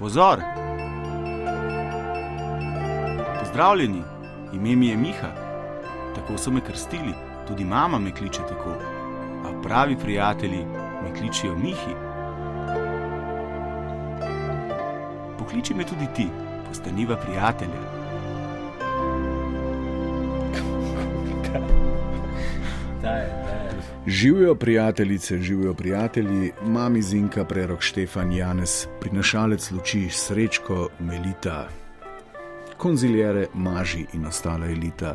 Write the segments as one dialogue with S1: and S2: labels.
S1: Pozor! Pozdravljeni, ime mi je Miha. Tako so me krstili, tudi mama me kliče tako. A pravi prijatelji me kličijo Mihi. Pokliči me tudi ti, postaniva prijatelja.
S2: Živijo prijateljice, živijo prijatelji, mami Zinka, prerok Štefan, Janez, prinašalec luči, Srečko, Melita, konziljere, Maži in ostala elita,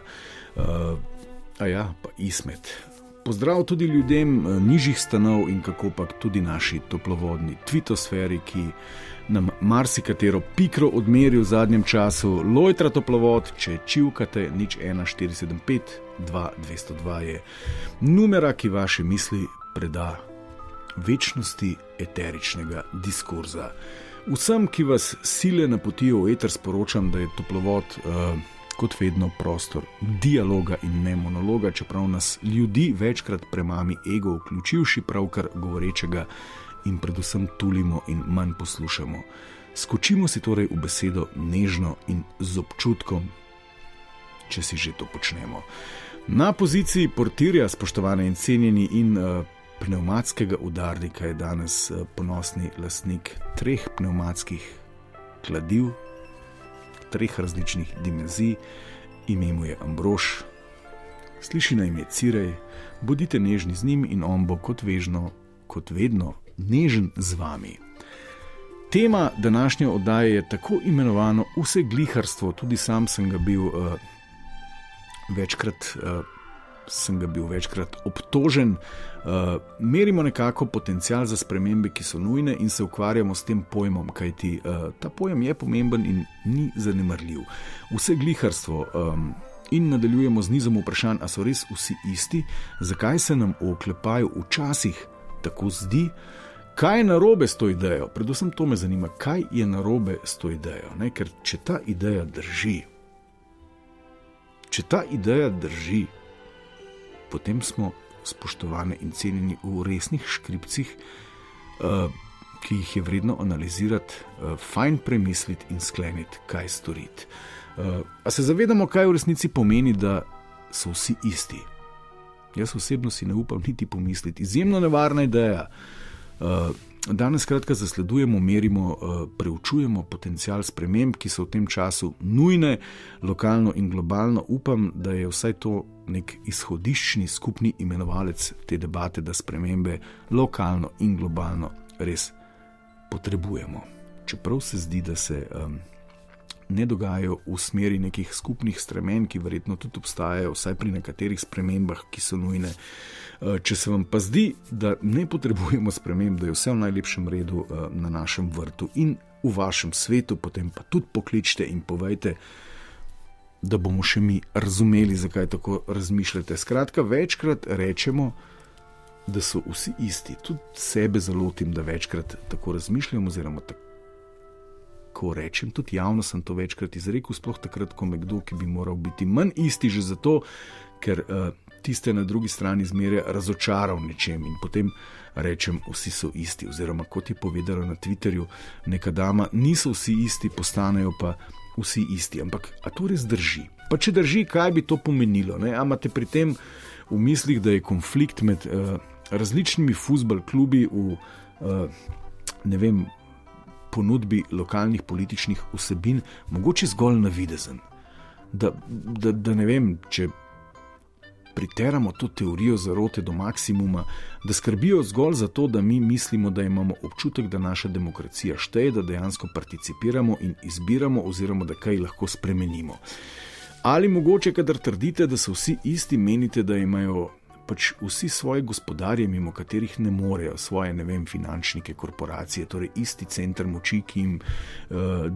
S2: pa Ismet. Pozdrav tudi ljudem nižjih stanov in kakopak tudi naši toplovodni tvitosferi, ki nam marsikatero pikro odmeri v zadnjem času. Lojtra toplovod, če čivkate, 01475 2202 je numera, ki vaše misli preda večnosti eteričnega diskurza. Vsem, ki vas sile napotijo v eter, sporočam, da je toplovod kot vedno prostor dialoga in ne monologa, čeprav nas ljudi večkrat premami ego, vključivši pravkar govorečega, in predvsem tulimo in manj poslušamo. Skočimo si torej v besedo nežno in z občutkom, če si že to počnemo. Na poziciji portirja, spoštovane in cenjeni, in pnevmatskega udarnika je danes ponosni lastnik 3 pnevmatskih kladiv, 3 različnih dimenzij, ime mu je Ambrož, sliši na ime Cirej, bodite nežni z njim in on bo kot vedno nežen z vami. Tema današnje oddaje je tako imenovano vsegliharstvo, tudi sam sem ga bil večkrat obtožen. Merimo nekako potencial za spremembe, ki so nujne, in se ukvarjamo s tem pojmom, kajti ta pojem je pomemben in ni zanemarljiv. Vsegliharstvo. In nadaljujemo z nizom vprašanj, a so res vsi isti, zakaj se nam v oklepaju včasih tako zdi, kaj je narobe s to idejo. Predvsem to me zanima, kaj je narobe s to idejo, ne? Ker če ta ideja drži, potem smo, spoštovane in cenjeni, v resnih škripcih, ki jih je vredno analizirati, fajn premisliti in skleniti, kaj storiti. A se zavedamo, kaj v resnici pomeni, da so vsi isti? Jaz osebno si ne upam niti pomisliti. Izjemno nevarna ideja. Danes kratka zasledujemo, merimo, preučujemo potencial sprememb, ki so v tem času nujne, lokalno in globalno. Upam, da je vsaj to nek izhodiščni skupni imenovalec te debate, da spremembe lokalno in globalno res potrebujemo. Čeprav se zdi, da se ne dogajajo v smeri nekih skupnih stremenj, ki verjetno tudi obstajajo, vsaj pri nekaterih spremembah, ki so nujne. Če se vam pa zdi, da ne potrebujemo sprememb, da je vse v najlepšem redu na našem vrtu in v vašem svetu, potem pa tudi pokličite in povejte, da bomo še mi razumeli, zakaj tako razmišljate. Skratka, večkrat rečemo, da so vsi isti. Tudi sebe zalotim, da večkrat tako razmišljam, oziroma tako rečem, tudi javno sem to večkrat izrekel, sploh takrat, ko me kdo, ki bi moral biti manj isti, že zato, ker tiste na drugi strani zmeraj razočaral nečem in potem rečem, vsi so isti, oziroma kot je povedala na Twitterju neka dama, niso vsi isti, postanejo pa vsi isti. Ampak a to res drži? Pa če drži, kaj bi to pomenilo? Ne? A imate pri tem v mislih, da je konflikt med različnimi fuzbal klubi v ponudbi lokalnih političnih vsebin mogoče zgolj navidezen? Da ne vem, če priteramo to teorijo zarote do maksimuma, da skrbijo zgolj za to, da mi mislimo, da imamo občutek, da naša demokracija šteje, da dejansko participiramo in izbiramo, oziroma da kaj lahko spremenimo. Ali mogoče, kadar trdite, da so vsi isti, menite, da imajo pač vsi svoje gospodarje, mimo katerih ne morejo, svoje, finančnike, korporacije, torej isti center moči, ki jim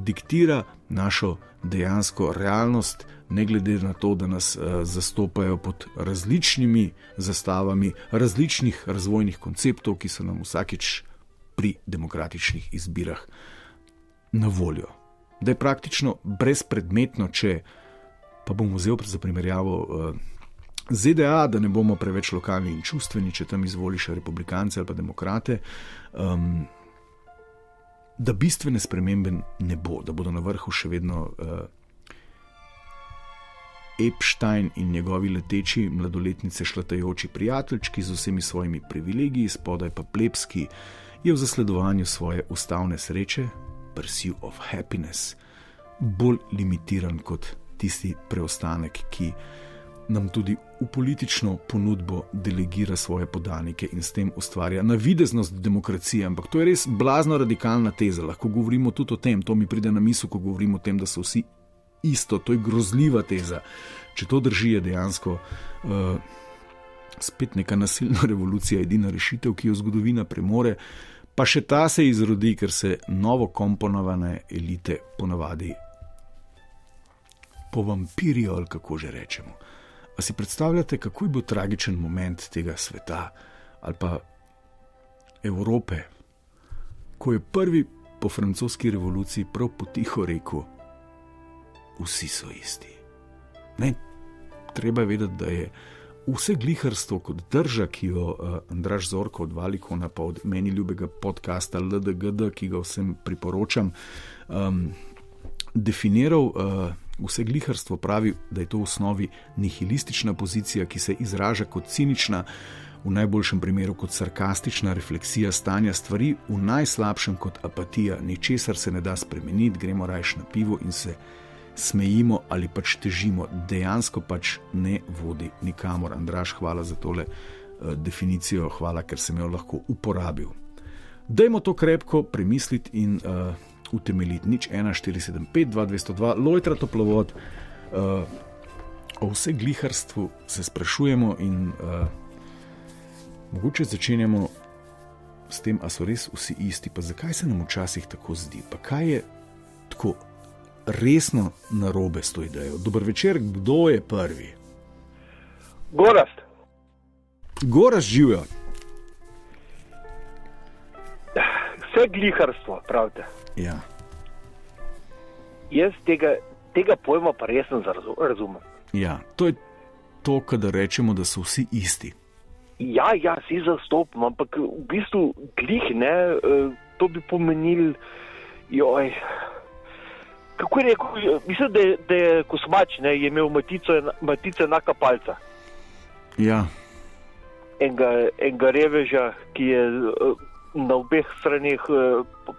S2: diktira našo dejansko realnost, ne glede na to, da nas zastopajo pod različnimi zastavami različnih razvojnih konceptov, ki so nam vsakič pri demokratičnih izbirah na voljo. Da je praktično brezpredmetno, če pa bom vzel za primerjavo ZDA, da ne bomo preveč lokalni in čustveni, če tam izvoliš republikance ali pa demokrate, da bistvene spremembe ne bo, da bodo na vrhu še vedno Epstein in njegovi leteči mladoletnice šlatajoči prijateljčki z vsemi svojimi privilegiji, spodaj pa plebski je v zasledovanju svoje ustavne sreče, pursuit of happiness, bolj limitiran kot tisti preostanek, ki nam tudi v politično ponudbo delegira svoje podanike in s tem ustvarja navideznost demokracije. Ampak to je res blazno radikalna teza. Lahko govorimo tudi o tem, to mi pride na misel, ko govorimo o tem, da so vsi isto. To je grozljiva teza. Če to drži, je dejansko spet neka nasilna revolucija edina rešitev, ki jo zgodovina premore. Pa še ta se izrodi, ker se novo komponovane elite ponavadi povampirijo, ali kako že rečemo. A si predstavljate, kako je bil tragičen moment tega sveta ali pa Evrope, ko je prvi po francoski revoluciji prav potiho rekel: vsi so isti. Ne, treba je vedeti, da je vse gliharstvo kot drža, ki jo Andraž Zorko od Valikona pa od meni ljubega podcasta LDGD, ki ga vsem priporočam, definiral. Vse gliharstvo pravi, da je to v osnovi nihilistična pozicija, ki se izraža kot cinična, v najboljšem primeru kot sarkastična refleksija stanja stvari, v najslabšem kot apatija. Ničesar se ne da spremeniti, gremo rajš na pivo in se smejimo ali pač težimo. Dejansko pač ne vodi nikamor. Andraž, hvala za tole definicijo, hvala, ker sem jo lahko uporabil. Dajmo to krepko premisliti in utemeljiti. 014752202 Lojtra Toplovod. O vse gliharstvu se sprašujemo in mogoče začenjamo s tem, a so res vsi isti, pa zakaj se nam včasih tako zdi, pa kaj je tako resno narobe s to idejo. Dober večer, kdo je prvi?
S3: Gorazd.
S2: Gorazd, živijo.
S3: Vse gliharstvo, pravite.
S2: Ja.
S3: Jaz tega pojma pa resno razumem.
S2: Ja, to je to, kadar rečemo, da so vsi isti.
S3: Ja, si zastopim, ampak v bistvu glih, ne, to bi pomenil, kako je rekel, mislim, da je Kosmač, ne, je imel matice enaka palca.
S2: Ja.
S3: Enega reveža, ki je na obeh stranih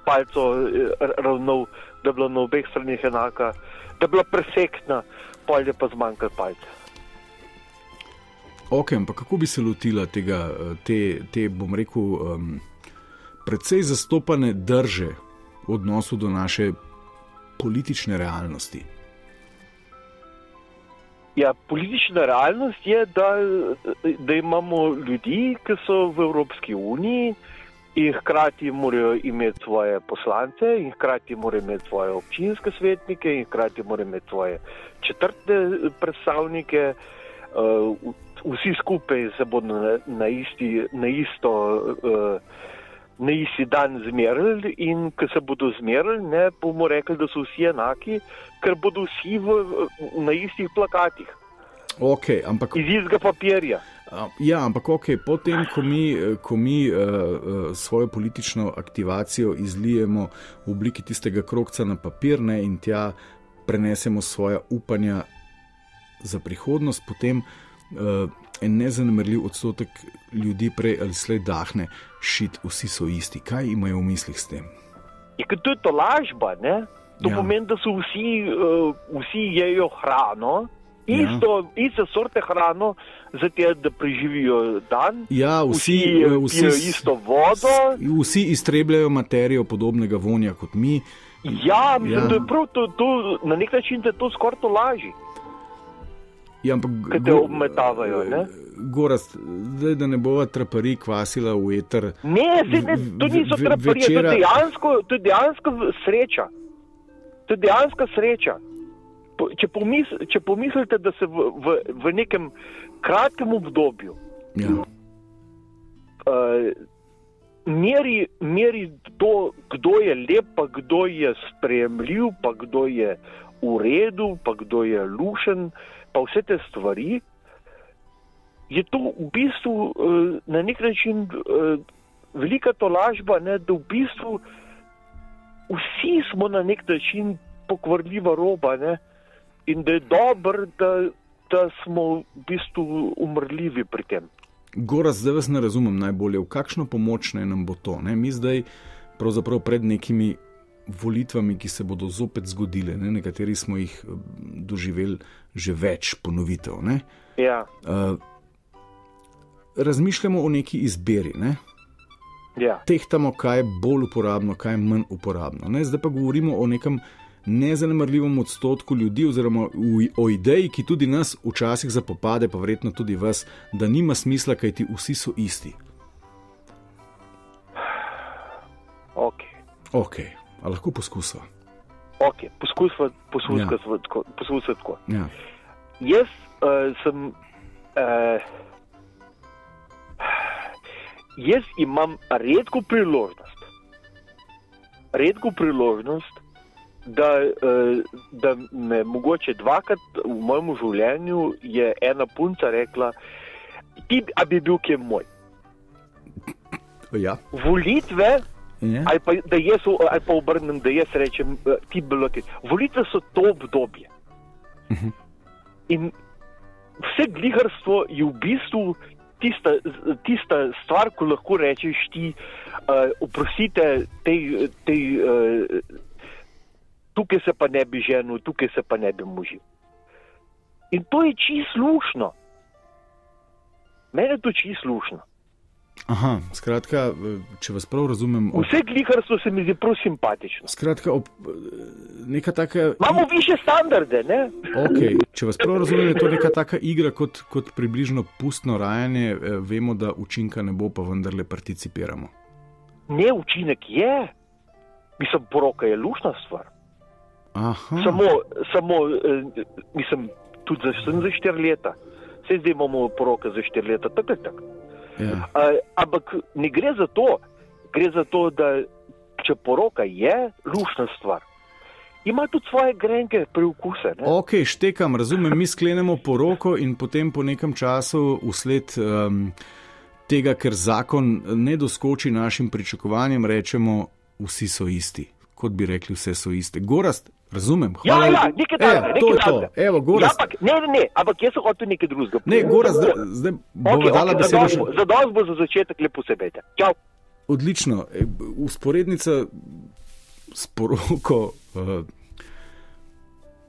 S3: palco ravnal, da je bila na obeh stranih enaka, da je bila perfektna, pol je pa zmanjkal palce.
S2: Ok, ampak kako bi se lotila tega, te bom rekel, precej zastopane drže v odnosu do naše politične realnosti?
S3: Ja, politična realnost je, da imamo ljudi, ki so v Evropski uniji in hkrati morajo imeti svoje poslance in hkrati morajo imeti svoje občinske svetnike in hkrati morajo imeti svoje četrtne predstavnike. Vsi skupaj se bodo na isti dan zmerili in ko se bodo zmerili, ne bomo rekli, da so vsi enaki, ker bodo vsi na istih plakatih.
S2: Okay, ampak
S3: iz istega papirja.
S2: Ja, ampak potem, ko mi svojo politično aktivacijo izlijemo v obliki tistega krogca na papir, ne, in tja prenesemo svoja upanja za prihodnost, potem en nezanemarljiv odstotek ljudi prej ali slej dahne, vsi so isti. Kaj imajo v mislih s tem?
S3: To je to lažba, ne? To pomeni, da so vsi jejo hrano, iste sorte hrano, zato da preživijo dan.
S2: Ja, vsi
S3: pijo isto vodo.
S2: Vsi iztrebljajo materijo podobnega vonja kot mi.
S3: Ja, mislim, da je prav to, na nek način te to skoraj to laži.
S2: Ja, ampak
S3: kaj te obmetavajo, ne?
S2: Gorazd, zdaj, da ne bova traparij kvasila v eter.
S3: Ne, to niso traparije, to je dejansko sreča. To je dejanska sreča. Če pomislite, da se v nekem kratkem obdobju meri to, kdo je lep, pa kdo je sprejemljiv, pa kdo je v redu, pa kdo je lušen, pa vse te stvari, je to v bistvu na nek način velika tolažba, ne, da v bistvu vsi smo na nek način pokvarljiva roba, ne? In da je dobro, da smo v bistvu umrljivi pri tem.
S2: Gorazd, zdaj vas ne razumem najbolje, v kakšno pomoč nam bo to? Ne? Mi zdaj pravzaprav pred nekimi volitvami, ki se bodo zopet zgodile, ne? Nekateri smo jih doživeli že več ponovitev. Ne?
S3: Ja.
S2: Razmišljamo o neki izbiri, ne?
S3: Ja.
S2: Tehtamo, kaj je bolj uporabno, kaj je manj uporabno. Ne? Zdaj pa govorimo o nekem nezanemarljivem odstotku ljudi oziroma o ideji, ki tudi nas včasih zapopade, pa verjetno tudi vas, da nima smisla, kajti vsi so isti. Ok, a lahko poskusva?
S3: Ok, poskusva tako.
S2: Ja.
S3: Jaz sem... Jaz imam redko priložnost, da me mogoče dvakrat v mojem življenju je ena punca rekla, a bi bil kje moj.
S2: Ja.
S3: Volitve,
S2: Ja.
S3: ali pa obrnem, da jaz rečem, ti bilo kje. Volitve so to obdobje. In vse gliharstvo je v bistvu tista stvar, ko lahko rečeš ti, oprostite, tukaj se pa ne bi ženil, tukaj se pa ne bi mužil. In to je čisto slušno. Mene je to čisto slušno.
S2: Aha, skratka, če vas prav razumem...
S3: Vse gliharstvo se mi zdi prav simpatično.
S2: Skratka, neka taka...
S3: Imamo više standarde, ne?
S2: Ok, če vas prav razumem, je to neka taka igra kot približno pustno rajanje, vemo, da učinka ne bo, pa vendarle participiramo.
S3: Ne, učinek je. Mislim, poroka je lušna stvar.
S2: Aha.
S3: Samo, mislim, tudi za 4 leta. Zdaj imamo poroka za 4 leta, tako.
S2: Ja.
S3: Ampak ne gre za to. Gre za to, da če poroka je lušna stvar, ima tudi svoje grenke preokuse. Ne?
S2: Ok, štekam, razumem, mi sklenemo poroko in potem po nekem času vsled tega, ker zakon ne doskoči našim pričakovanjem, rečemo, vsi so isti. Kot bi rekli, vse so iste. Gorazd, razumem. Hvala.
S3: Ja, nekaj takega.
S2: Evo, Gorazd.
S3: Ja, ne, ampak jaz sem hotel nekaj drugega.
S2: Ne, Gorazd, zdaj bova dala besedo.
S3: Zadost bo za začetek, lepo se bejte. Čau.
S2: Odlično. Usporednica s poroko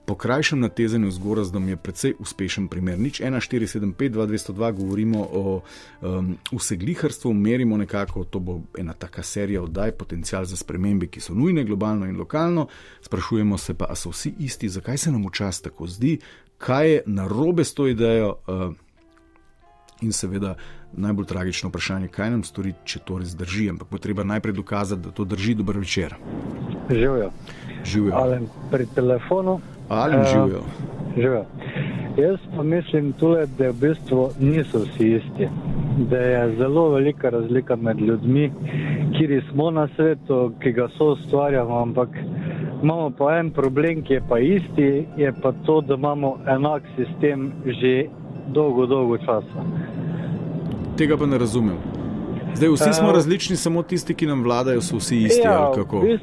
S2: po krajšem natezanju z Gorazdom je precej uspešen primer. 01475-2202 govorimo o vsegliharstvu, merimo nekako, to bo ena taka serija oddaj, potencial za spremembe, ki so nujne globalno in lokalno. Sprašujemo se pa, a so vsi isti, zakaj se nam včasih tako zdi, kaj je narobe s to idejo in seveda najbolj tragično vprašanje, kaj nam storiti, če to res drži, ampak bo treba najprej dokazati, da to drži. Dober večer. Živijo.
S4: Alen pri telefonu.
S2: Alen, živijo.
S4: Jaz pa mislim tule, da v bistvu niso vsi isti. Da je zelo velika razlika med ljudmi, kjer smo na svetu, ki ga soustvarjamo, ampak imamo pa en problem, ki je pa isti, je pa to, da imamo enak sistem že dolgo časa.
S2: Tega pa ne razumem. Zdaj, vsi smo različni, samo tisti, ki nam vladajo, so vsi isti, ali kako?
S4: V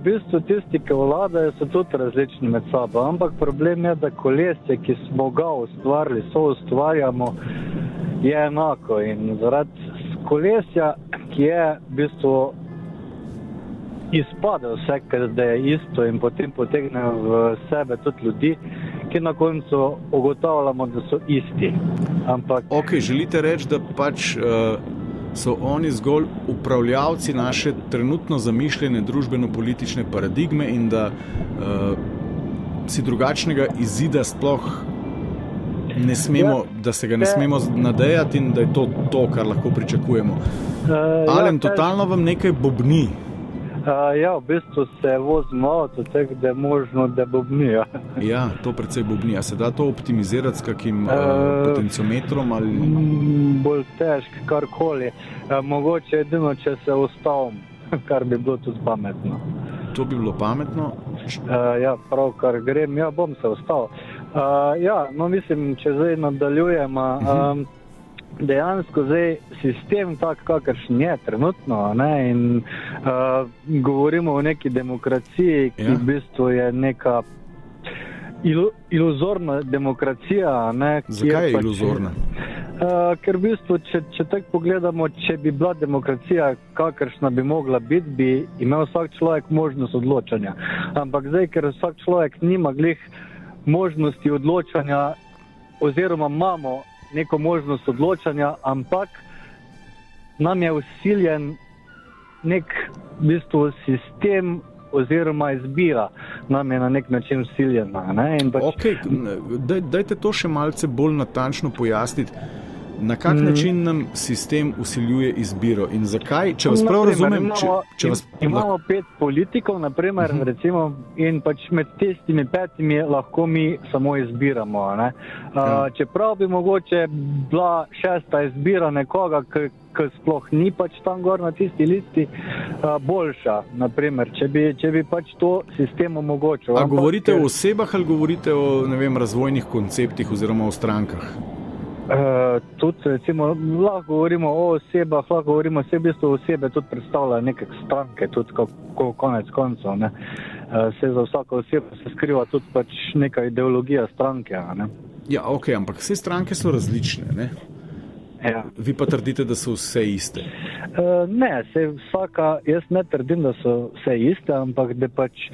S4: bistvu tisti, ki vladajo, so tudi različni med sabo, ampak problem je, da kolesje, ki smo ga ustvarili, soustvarjamo, je enako in zaradi kolesja, ki je v bistvu izpade vse, ker da je isto in potem potegne v sebe tudi ljudi, ki na koncu ugotavljamo, da so isti. Ampak... Ok,
S2: želite reči, da pač so oni zgolj upravljavci naše trenutno zamišljene družbeno-politične paradigme in da si drugačnega izida sploh ne smemo, da se ga ne smemo nadejati in da je to, kar lahko pričakujemo. Alen, totalno vam nekaj bobni.
S4: Ja, v bistvu se vozimo avto, tako da je možno, da bobni.
S2: Ja, to precej bobni. A se da to optimizirati s kakim potenciometrom ali...
S4: Bolj težko, karkoli. Mogoče edino, če se ustavim, kar bi bilo tudi pametno.
S2: To bi bilo pametno?
S4: Ja, pravkar grem, bom se ustavil. Ja, no mislim, če zdaj nadaljujem, dejansko zdaj sistem tak, kakršen je trenutno, ne, in govorimo o neki demokraciji, ki v bistvu je neka iluzorna demokracija. Ne,
S2: zakaj je iluzorna?
S4: Ker v bistvu, če tako pogledamo, če bi bila demokracija kakršna bi mogla biti, bi imel vsak človek možnost odločanja. Ampak zdaj, ker vsak človek nima glih možnosti odločanja, oziroma imamo neko možnost odločanja, ampak nam je vsiljen nek v bistvu sistem oziroma izbira nam je na nek način vsiljena.
S2: Okay, dajte to še malce bolj natančno pojasniti. Na kak način nam sistem vsiljuje izbiro in zakaj, če vas prav razumem?
S4: Imamo 5 politikov, naprimer, recimo, in pač med tistimi 5 lahko mi samo izbiramo. Čeprav bi mogoče bila 6. izbira nekoga, ki sploh ni pač tam gor na tisti listi, boljša, naprimer, če bi pač to sistem omogočil.
S2: A govorite o osebah ali govorite o, ne vem, razvojnih konceptih oziroma o strankah?
S4: Tudi recimo lahko govorimo o osebah, lahko govorimo v bistvu osebe, tudi predstavljajo neke stranke, tudi konec koncev. Se za vsako osebo se skriva tudi pač neka ideologija stranke. Ne?
S2: Ja, ok, ampak vse stranke so različne, ne?
S4: Ja.
S2: Vi pa trdite, da so vse iste?
S4: Ne, jaz ne trdim, da so vse iste, ampak da pač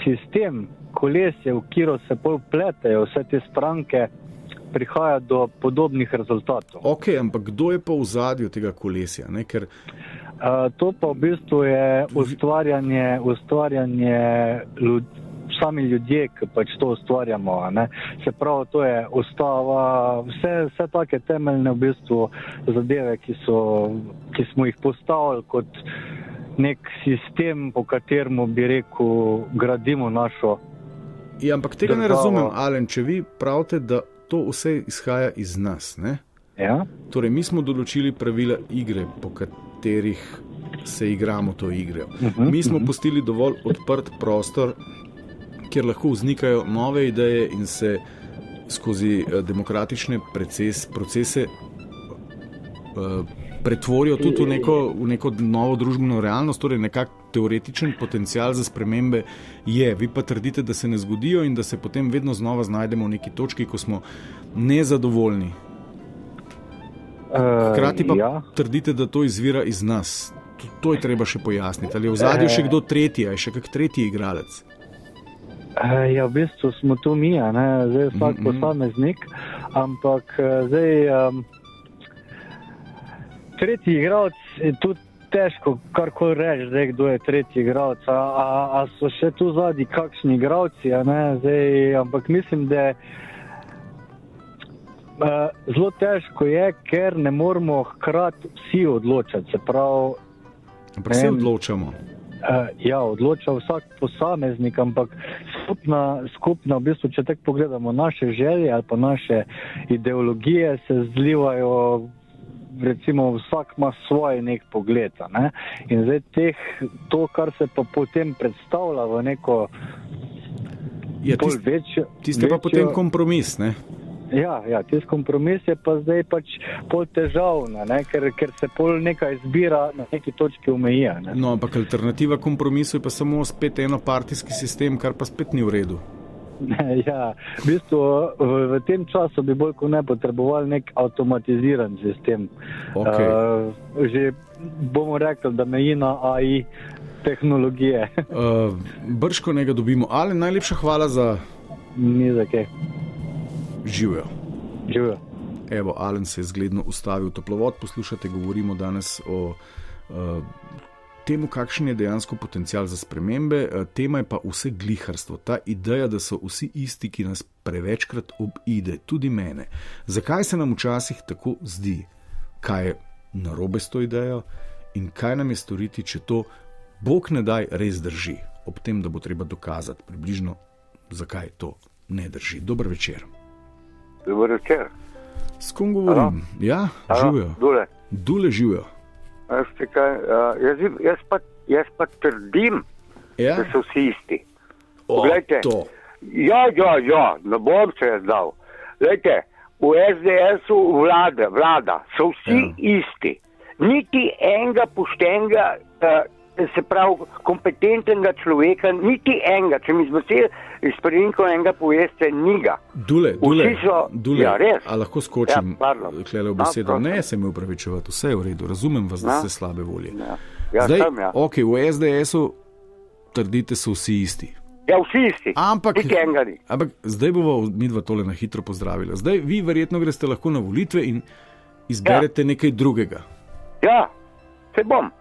S4: sistem, kolesje, v katero se pol pletejo vse te stranke, prihaja do podobnih rezultatov.
S2: Ok, ampak kdo je pa v ozadju tega kolesja? Ne? Ker
S4: to pa v bistvu je ustvarjanje sami ljudje, ki pač to ustvarjamo. Ne? Se pravi, to je ustava, vse take temeljne v bistvu zadeve, ki smo jih postavili kot nek sistem, po kateremu bi rekel, gradimo našo
S2: ja, ampak tega ne razumem, Alen, če vi pravite, da to vse izhaja iz nas, ne?
S4: Ja.
S2: Torej, mi smo določili pravila igre, po katerih se igramo to igro. Mi smo pustili dovolj odprt prostor, kjer lahko vznikajo nove ideje in se skozi demokratične procese pretvorijo tudi v neko novo družbeno realnost, torej nekak teoretičen potencial za spremembe je. Vi pa trdite, da se ne zgodijo in da se potem vedno znova znajdemo v neki točki, ko smo nezadovoljni. Hkrati pa trdite, da to izvira iz nas. To je treba še pojasniti. Ali je v zadju še kdo tretji, ali je še kak tretji igralec?
S4: Ja, v bistvu smo tu mi, ne? Zdaj vsak posameznik, ampak zdaj tretji igralec je tudi težko karkoli reči, zdaj, kdo je tretji igralec. A so še tu zadnji kakšni igralci, ampak mislim, da zelo težko je, ker ne moramo hkrati vsi odločati. Se pravi,
S2: ampak vsi odločamo.
S4: Ja, odloča vsak posameznik, ampak skupna v bistvu, če tako pogledamo, naše želje ali pa naše ideologije se zlivajo, recimo vsak ima svoj nek pogled. Ne? In zdaj to, kar se pa potem predstavlja v neko večjo...
S2: Tiste pa potem kompromis, ne?
S4: Ja, tisti kompromis je pa zdaj pač pol težavna, ne? Ker se pol neka izbira na neki točki omejija. Ne?
S2: No, ampak alternativa kompromisu je pa samo spet enopartijski sistem, kar pa spet ni v redu.
S4: Ja, v bistvu v tem času bi bolj kot ne potrebovali nek avtomatiziran sistem.
S2: Okay.
S4: Že bomo rekli, da meji na AI tehnologije.
S2: Brško ne ga dobimo. Ale, najlepša hvala za...
S4: Ni za kaj.
S2: Živijo. Evo, Alen se je zgledno ustavil toplovod. Poslušate, govorimo danes o temu, kakšen je dejansko potencial za spremembe. Tema je pa vse gliharstvo. Ta ideja, da so vsi isti, ki nas prevečkrat obide, tudi mene. Zakaj se nam včasih tako zdi? Kaj je narobe s to idejo in kaj nam je storiti, če to, Bog ne daj, res drži? Ob tem, da bo treba dokazati približno, zakaj to ne drži. Dober večer.
S5: Dober večer.
S2: S kom govorim? Ja, živijo. Dule živijo.
S5: Jaz pa trdim, da so vsi isti.
S2: Poglejte.
S5: Ja, ne bom se jaz dal. Glejte, v SDS-u vlada, so vsi isti. Niti enega poštenega, se pravi kompetentnega človeka, niti enega, če mi z priimkom enega poveste, niga.
S2: Dule,
S5: ja, res.
S2: A lahko skočim klele v besedo? Ne, se mi upravičevati, vse je v redu, razumem vas, da ste slabe volje. Zdaj, ok, v SDS-u trdite, so vsi isti.
S5: Ja, vsi isti, niti enega ni.
S2: Ampak zdaj bomo midva tole na hitro pozdravila. Zdaj, vi verjetno greste lahko na volitve in izberete nekaj drugega.
S5: Ja, se bom.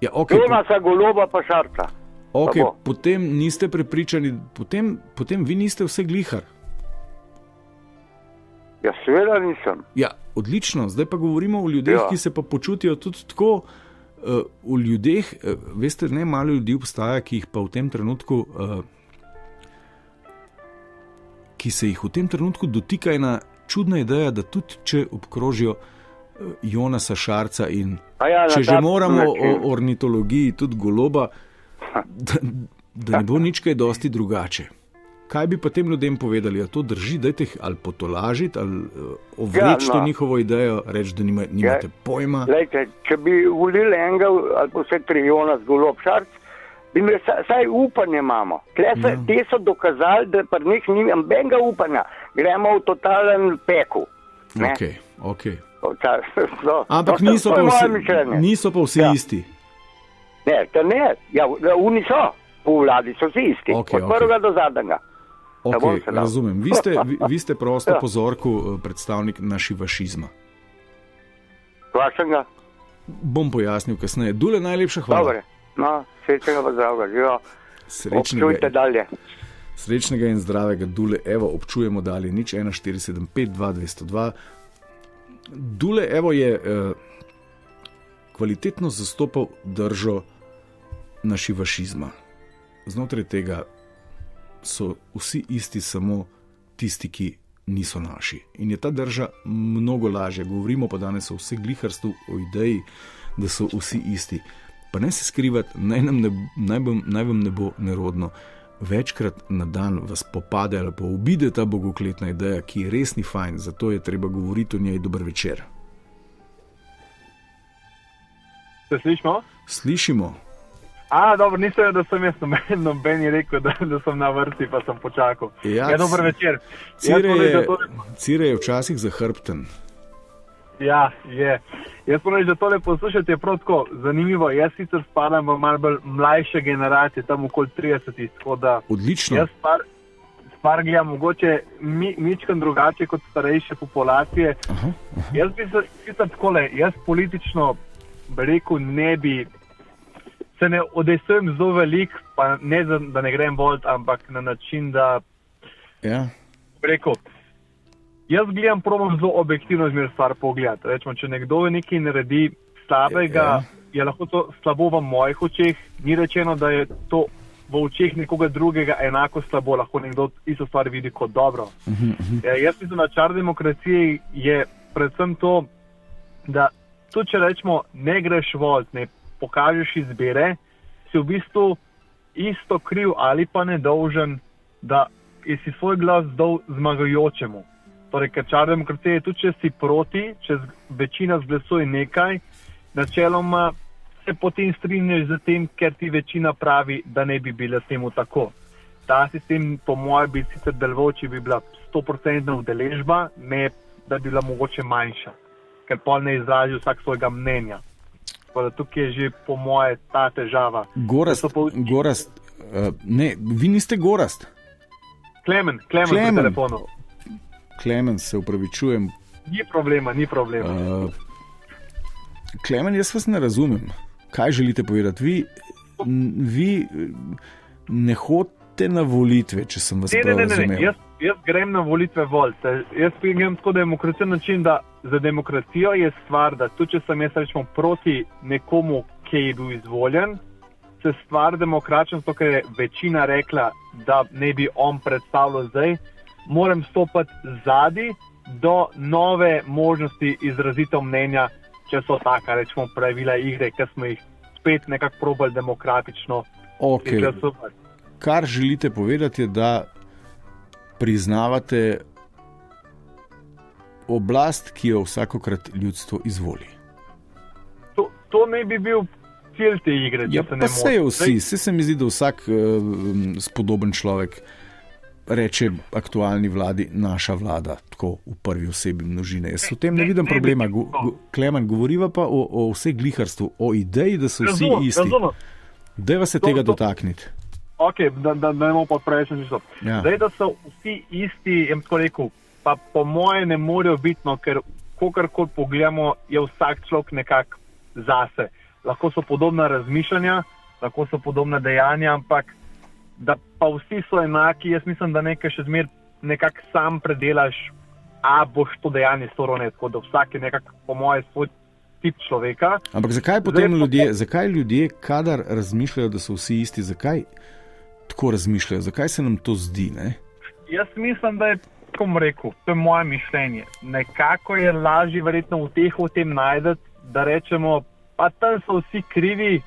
S2: Ja, okay,
S5: Jonasa, Goloba pa Šarca.
S2: Ok, potem niste prepričani, potem vi niste vse glihar.
S5: Ja, seveda nisem.
S2: Ja, odlično, zdaj pa govorimo o ljudeh, ki se pa počutijo tudi tako, o ljudeh, veste, ne malo ljudi obstaja, ki jih pa v tem trenutku, ki se jih v tem trenutku dotika ena čudna ideja, da tudi če obkrožijo Jonasa, Šarca in če že moramo o ornitologiji tudi Goloba, da ne bo nič kaj dosti drugače. Kaj bi pa tem ljudem povedali? A to drži? Dajte jih ali potolažiti, ali ovreči to njihovo idejo, reči, da nimate pojma.
S5: Lejte, če bi volili enega ali pa vse 3 Jonas, Golob, Šarc, bi imeli saj upanje imamo. Te so dokazali, da pri njih ni nobenega upanja. Gremo v totalen pekel.
S2: Ok. Ampak niso pa vsi isti.
S5: Ne, oni so, po vladi so vsi isti, od prvega do zadnjega.
S2: Razumem, vi ste prosto pozorku predstavnik našivašizma.
S5: Vašega?
S2: Bom pojasnil kasneje. Dule, najlepša hvala.
S5: Dobre, srečnega pa zdravega, občujte dalje.
S2: Srečnega in zdravega, Dule, evo, občujemo dalje, 01475 2202. Dule, evo, je kvalitetno zastopal držo našivašizma. Znotraj tega so vsi isti, samo tisti, ki niso naši. In je ta drža mnogo lažja. Govorimo pa danes o vsegliharstvu, o ideji, da so vsi isti. Pa ne se skrivati, naj vam ne bo nerodno. Večkrat na dan vas popade ali pa obide ta bogokletna ideja, ki je res ni fajn, zato je treba govoriti o njej. Dober večer.
S6: Se slišimo?
S2: Slišimo.
S6: Dobro, nisem, da sem jaz noben je rekel, da sem na vrsti, pa sem počakal. Ja, dober večer.
S2: Cire je včasih zahrbten.
S6: Ja, je. Jaz moram reči, da tole poslušati je prav tako zanimivo. Jaz sicer spadam v malo bolj mlajše generacije, tam okoli 30, tako da...
S2: Odlično.
S6: Jaz stvar gledam mogoče ničkan drugače kot starejše populacije.
S2: Aha.
S6: Jaz bi se sicer takole, jaz politično rekel ne bi, se ne odejsujem zelo velik, pa ne da ne grem volt, ampak na način, da rekel, jaz gledam, probam zelo objektivno zmer stvar pogledati. Rečemo, če nekdo nekaj naredi slabega, je lahko to slabo v mojih očeh. Ni rečeno, da je to v očeh nekoga drugega enako slabo. Lahko nekdo isto stvar vidi kot dobro. Jaz mislim, da čar demokracije je predvsem to, da tudi če rečemo, ne greš volt, ne pokažeš izbire, si v bistvu isto kriv ali pa nedolžen, da si svoj glas dal zmagujočemu. Torej, ker čar demokracije je tudi, če si proti, če večina zglasuje nekaj, načeloma se potem strinjaš z tem, ker ti večina pravi, da ne bi bilo temu tako. Ta sistem, po mojem, bi sicer deloval, če bi bila 100% udeležba, ne da bi bila mogoče manjša, ker pol ne izrazi vsak svojega mnenja. Tako da tukaj je že po moje ta težava.
S2: Gorazd, ne, vi niste Gorazd.
S6: Klemen pri telefonu.
S2: Klemen, se upravičujem.
S6: Ni problema.
S2: Klemen, jaz vas ne razumem. Kaj želite povedati? Vi ne hodite na volitve, če sem vas prav razumel.
S6: Ne. Jaz grem na volitve volte. Jaz grem tako demokracijo način, da za demokracijo je stvar, da tudi če sem jaz rečemo proti nekomu, ki je bil izvoljen, se stvar demokratično, to, ker je večina rekla, da ne bi on predstavljal zdaj, moram stopati zadaj do nove možnosti izrazitev mnenja, če so taka, rečemo, pravila igre, ki smo jih spet nekako probali demokratično izglasovati.
S2: Kar želite povedati je, da priznavate oblast, ki jo vsakokrat ljudstvo izvoli.
S6: To ne bi bil cilj te igre.
S2: Ja, pa sej vsi. Sej se mi zdi, da vsak spodoben človek reče aktualni vladi naša vlada, tako v prvi osebi množine. Jaz v tem ne vidim problema. Klemen, govoriva pa o vseh gliharstvu, o ideji, da so vsi isti. Dajva se tega dotakniti.
S6: Ok, da ne bomo pa preveč niso.
S2: Ja.
S6: Zdaj, da so vsi isti, jem tako rekel, pa po moje ne morejo biti, no, ker kogarkoli pogledamo, je vsak človek nekak zase. Lahko so podobna razmišljanja, lahko so podobna dejanja, ampak da pa vsi so enaki, jaz mislim, da nekaj še zmer nekak sam predelaš, a boš to dejanje storil, tako da vsak je nekak po moje svoj tip človeka.
S2: Ampak zakaj potem zakaj ljudje, kadar razmišljajo, da so vsi isti, zakaj tako razmišljajo? Zakaj se nam to zdi, ne?
S6: Jaz mislim, da je, tako bom rekel, to je moje mišljenje. Nekako je lažje verjetno v tem najdeti, da rečemo, pa tam so vsi krivi,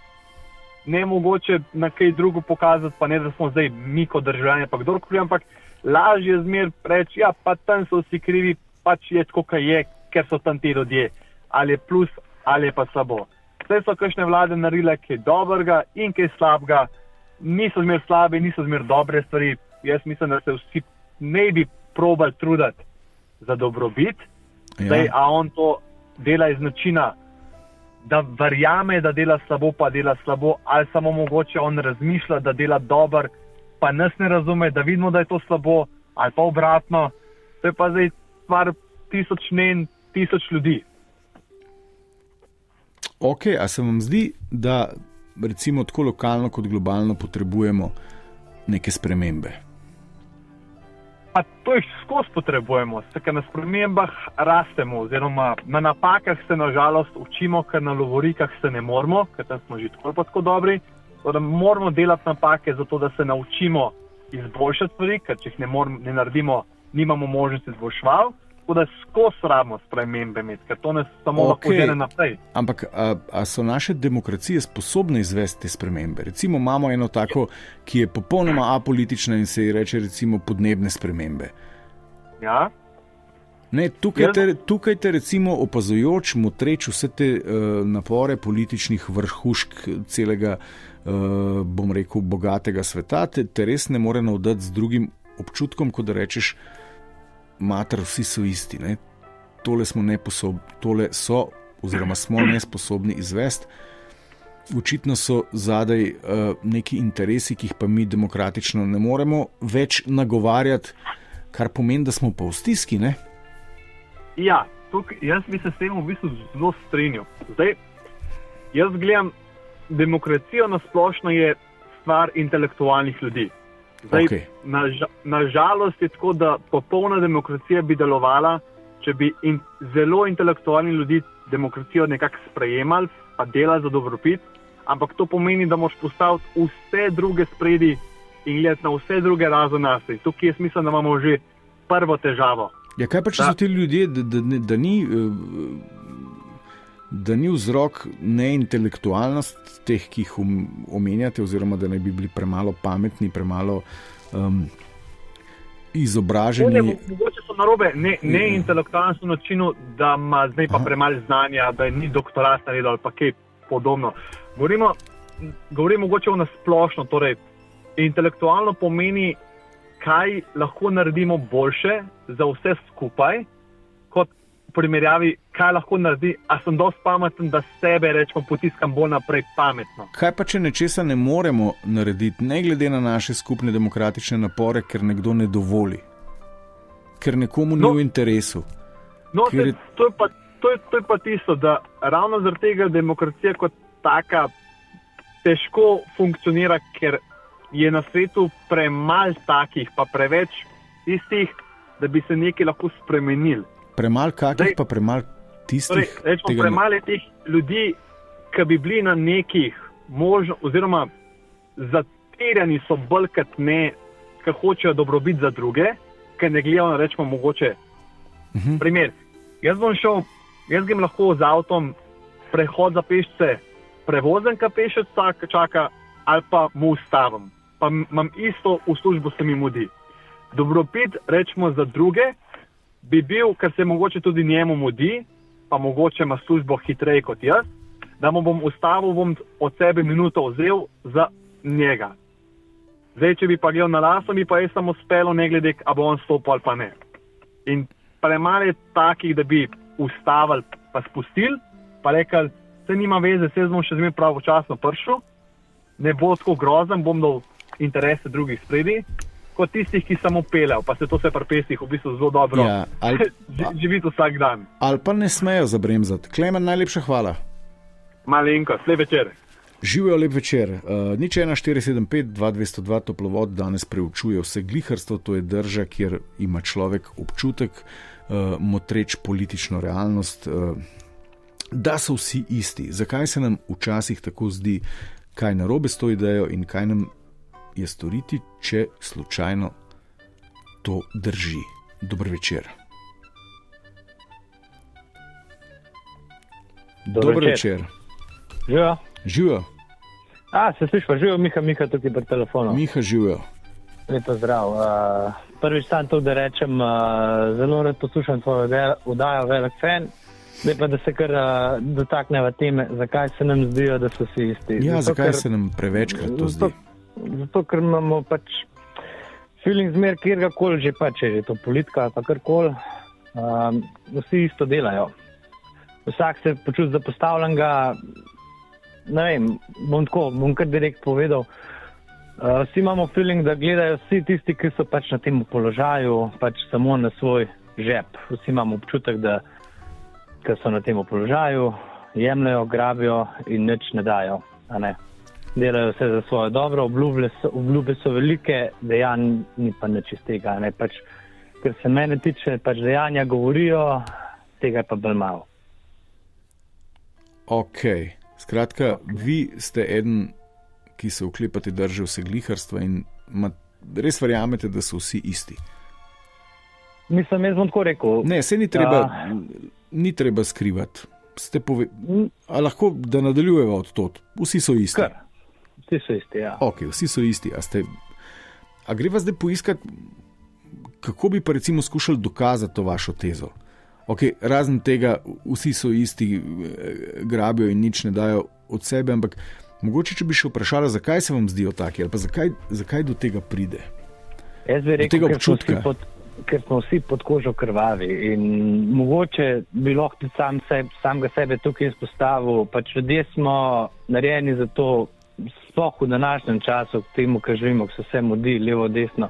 S6: ne mogoče na kaj drugo pokazati, pa ne, da smo zdaj mi kot državljani, pa kdorkoli, ampak lažje zmer reči, ja, pa tam so vsi krivi, pač je tako, kaj je, ker so tam ti ljudje. Ali je plus, ali je pa slabo. Zdaj so kakšne vlade naredile kaj dobrega in kaj slabega, niso zmer slabe, niso zmer dobre stvari. Jaz mislim, da se vsi ne bi probali truditi za dobrobit, zdaj, a on to dela iz načina, da verjame, da dela slabo, pa dela slabo, ali samo mogoče on razmišlja, da dela dober, pa nas ne razume, da vidimo, da je to slabo, ali pa obratno. To je pa zdaj stvar 1000 mnen, 1000 ljudi.
S2: Ok, a se vam zdi, da recimo tako lokalno kot globalno potrebujemo neke spremembe?
S6: Pa to jih skozi potrebujemo, ker na spremembah rastemo, oziroma na napakah se nažalost učimo, ker na lovorikah se ne moramo, ker tam smo že tako dobri, da moramo delati napake zato, da se naučimo izboljšati stvari, ker če jih ne naredimo, nimamo možnosti izboljšav, tako da skozi rabimo spremembe imeti, ker to nas samo lahko dene naprej.
S2: Ampak a so naše demokracije sposobne izvesti te spremembe? Recimo imamo eno tako, ki je popolnoma apolitična in se ji reče recimo podnebne spremembe.
S6: Ja.
S2: Ne, tukaj te recimo opazujoč, motreč vse te napore političnih vrhušk celega, bom rekel, bogatega sveta, te res ne more navdati z drugim občutkom, kot da rečeš, mater, vsi so isti, ne? Tole so oziroma smo nesposobni izvesti. Očitno so zadaj neki interesi, ki jih pa mi demokratično ne moremo več nagovarjati, kar pomeni, da smo pa v stiski, ne?
S6: Ja, jaz bi se s tem v bistvu zelo strinjal. Zdaj, jaz gledam, demokracijo nasplošno je stvar intelektualnih ljudi. Zdaj, nažalost je tako, da popolna demokracija bi delovala, če bi zelo intelektualni ljudi demokracijo nekako sprejemali, pa delali za dobrobit, ampak to pomeni, da moraš postaviti vse druge spredi in gledati na vse druge razen nas. Tukaj jaz mislim, da imamo že prvo težavo.
S2: Ja, kaj pa če so ti ljudje, da ni vzrok neintelektualnost teh, ki jih omenjate, oziroma da ne bi bili premalo pametni, premalo izobraženi?
S6: Mogoče so narobe neintelektualnost v načinu, da ima zdaj pa premalo znanja, da ni doktorat naredil ali pa kaj podobno. Govorim mogoče v nasplošno, torej intelektualno pomeni, kaj lahko naredimo boljše za vse skupaj, kot v primerjavi, kaj lahko naredi, a sem dosti pameten, da sebe, rečemo, potiskam bolj naprej pametno.
S2: Kaj pa, če nečesa ne moremo narediti, ne glede na naše skupne demokratične napore, ker nekdo ne dovoli? Ker nekomu ni v interesu?
S6: To je pa tisto, da ravno zaradi tega demokracija kot taka težko funkcionira, ker je na svetu premalo takih, pa preveč tistih, da bi se nekaj lahko spremenili.
S2: Premalo kakih, pa premalo tistih?
S6: Rečemo, premalo teh ljudi, ki bi bili na nekih možno, oziroma zatirani so bolj kot ne, ki hočejo dobrobit za druge, ki ne gledajo, rečemo, mogoče. Primer, jaz grem lahko z avtom prehod za pešce, prevozem, ka pešec čaka, ali pa mu ustavim. Pa imam isto v službo, se mi mudi. Dobrobit, rečemo, za druge bi bil, ker se mogoče tudi njemu mudi, pa mogoče ima službo hitreje kot jaz, da mu bom ustavil, bom od sebe minuto vzel za njega. Zdaj, če bi pa gledal na laso, bi pa jaz samo spelo, ne glede, a bo on stopil ali pa ne. In premalo je takih, da bi ustavili pa spustili, pa rekli, se nima veze, se bom še zmeraj pravočasno prišel, ne bo tako grozen, bom dal interese drugih spredi, kot tistih, ki samo pelejo, pa se to vse pri pesih v bistvu zelo dobro živiti vsak dan.
S2: Ali pa ne smejo zabremzati. Klemen, najlepša hvala.
S6: Malenko, lep večer.
S2: Živijo, lep večer. 01475-2202 Toplovod danes preučuje vse gliharstvo, to je drža, kjer ima človek občutek, motreč politično realnost, da so vsi isti. Zakaj se nam včasih tako zdi, kaj narobe s to idejo in kaj nam je storiti, če slučajno to drži. Dober večer. Dober večer.
S7: Živijo.
S2: Živijo.
S7: Se slišva, živijo, Miha tukaj pri telefonu.
S2: Miha, živijo.
S7: Lepo zdrav. Prvič sam to, da rečem, zelo rad poslušam tvojo vdajo, velik fan. Zdaj pa, da se kar dotakneva teme, zakaj se nam zdijo, da so vsi isti.
S2: Ja, zakaj se nam prevečkrat to zdi?
S7: Zato, ker imamo pač feeling zmer, kjergakoli že pač, če je to politika ali pa karkoli, vsi isto delajo. Vsak se počuti zapostavljenega, ne vem, bom kar direkt povedal, vsi imamo feeling, da gledajo vsi tisti, ki so pač na tem položaju, pač samo na svoj žep. Vsi imamo občutek, da ker so na tem položaju, jemljajo, grabijo in nič ne dajo. Ne? Delajo vse za svoje dobro, obljube so velike, dejanj ni pa nič iz tega. Ne? Pač, ker se mene tiče, pač dejanja govorijo, tega pa bolj malo.
S2: Ok, skratka, vi ste eden, ki se oklepate drže vse gliharstva in res verjamete, da so vsi isti.
S7: Mislim, jaz bom tako rekel.
S2: Ne, se ni treba skrivati. A lahko, da nadaljujeva od tod? Vsi so isti.
S7: Vsi so isti, ja.
S2: Ok, vsi so isti. A greva zdaj poiskati, kako bi pa recimo skušali dokazati to vašo tezo? Ok, razen tega, vsi so isti, grabijo in nič ne dajo od sebe, ampak mogoče, če bi še vprašala, zakaj se vam zdijo taki, ali pa zakaj do tega pride?
S7: Jaz bi rekel, ker smo vsi pod kožo krvavi in mogoče bi lahko tudi samega sebe tukaj izpostavil, pač ljudje smo narejeni za to, sploh v današnjem času, k temu, kar živimo, ko se vse mudi, levo, desno,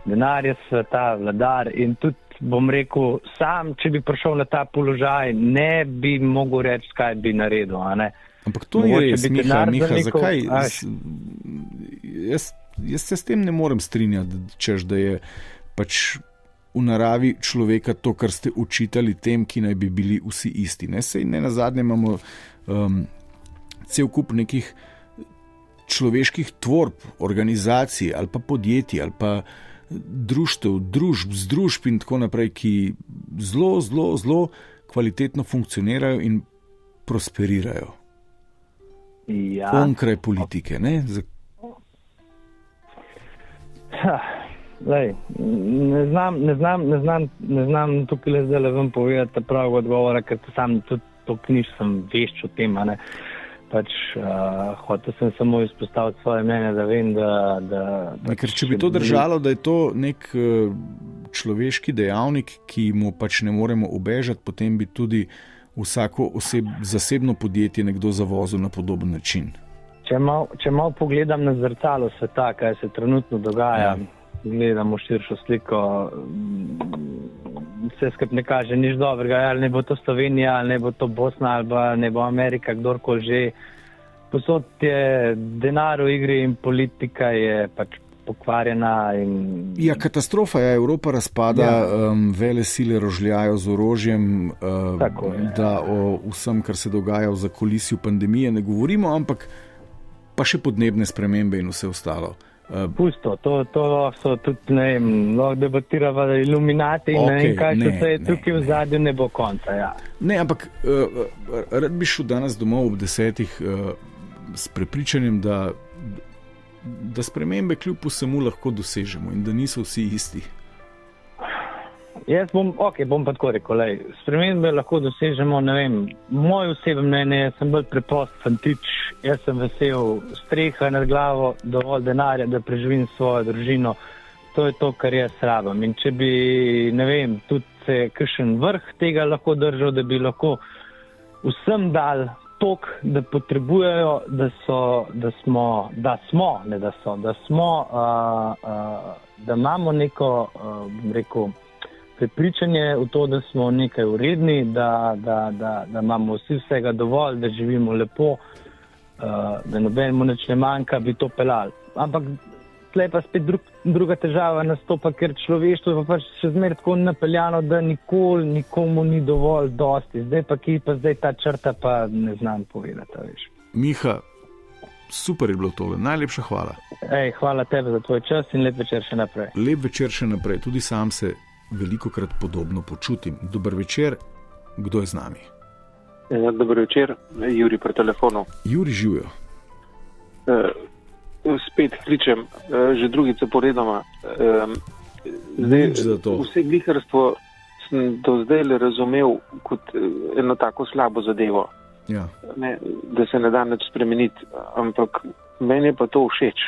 S7: denar je sveta, vladar in tudi bom rekel, sam, če bi prišel na ta položaj, ne bi mogel reči, kaj bi naredil, a ne?
S2: Ampak to ni res, Miha, zakaj? Jaz se s tem ne morem strinjati, češ, da je pač v naravi človeka to, kar ste učitali tem, ki naj bi bili vsi isti. Sej ne nazadnje imamo cel kup nekih človeških tvorb, organizacij ali pa podjetij ali pa društev, združb in tako naprej, ki zelo kvalitetno funkcionirajo in prosperirajo.
S7: Ja.
S2: Onkraj politike, ne?
S7: Lej, ne znam tukaj le zdaj vam povedati pravega odgovora, ker sam tudi to knjiž sem vešč o tem, a ne. Pač hotel sem samo izpostaviti svoje mnenje, da vem, da
S2: ker če bi to držalo, da je to nek človeški dejavnik, ki mu pač ne moremo ubežati, potem bi tudi vsako zasebno podjetje nekdo zavozil na podoben način.
S7: Če malo pogledam na zrcalo sveta, kaj se trenutno dogaja, gledamo širšo sliko, vse skupaj ne kaže nič dobrega, ali ne bo to Slovenija, ali ne bo to Bosna, ali ne bo Amerika, kdorkoli že. Posod je denar v igri in politika je pač pokvarjena.
S2: Ja, katastrofa je, Evropa razpada, vele sile rožljajo z orožjem, da o vsem, kar se dogaja v zakulisju pandemije, ne govorimo, ampak pa še podnebne spremembe in vse ostalo.
S7: Pusto, to so tudi, ne vem, lahko debatirava Illuminati in ne vem, kaj se je tukaj v zadju, ne bo konca, ja.
S2: Ne, ampak rad bi šel danes domov ob 10 s prepričanjem, da spremembe kljub vsemu lahko dosežemo in da niso vsi isti.
S7: Jaz bom pa tako rekel, spremembe lahko dosežemo, ne vem, moj osebno mnenje, jaz sem bolj preprost fantič, jaz sem vesel, streha nad glavo, dovolj denarja, da preživim svojo družino, to je to, kar jaz rabim. In če bi, ne vem, tudi se kakšen vrh tega lahko držal, da bi lahko vsem dal tok, da potrebujejo, da imamo neko, bom rekel, prepričanje v to, da smo nekaj uredni, da imamo vsi vsega dovolj, da živimo lepo, da nobenemu nič ne manjka, bi to pelali. Ampak tle pa spet druga težava nastopa, ker človeštvo je pa še zmeraj tako napeljano, da nikoli nikomu ni dovolj dosti. Zdaj pa ki pa zdaj ta črta pa ne znam povedati, veš.
S2: Miha, super je bilo tole, najlepša hvala.
S7: Hvala tebe za tvoj čas in lep večer še naprej.
S2: Lep večer še naprej, tudi sam se velikokrat podobno počutim. Dober večer, kdo je z nami?
S8: Dober večer, Juri pri telefonu.
S2: Juri, živijo.
S8: Spet kličem, že drugice poredoma. Vse gliharstvo sem do zdaj le razumel kot eno tako slabo zadevo.
S2: Ja.
S8: Ne, da se ne da nič spremeniti, ampak meni je pa to všeč.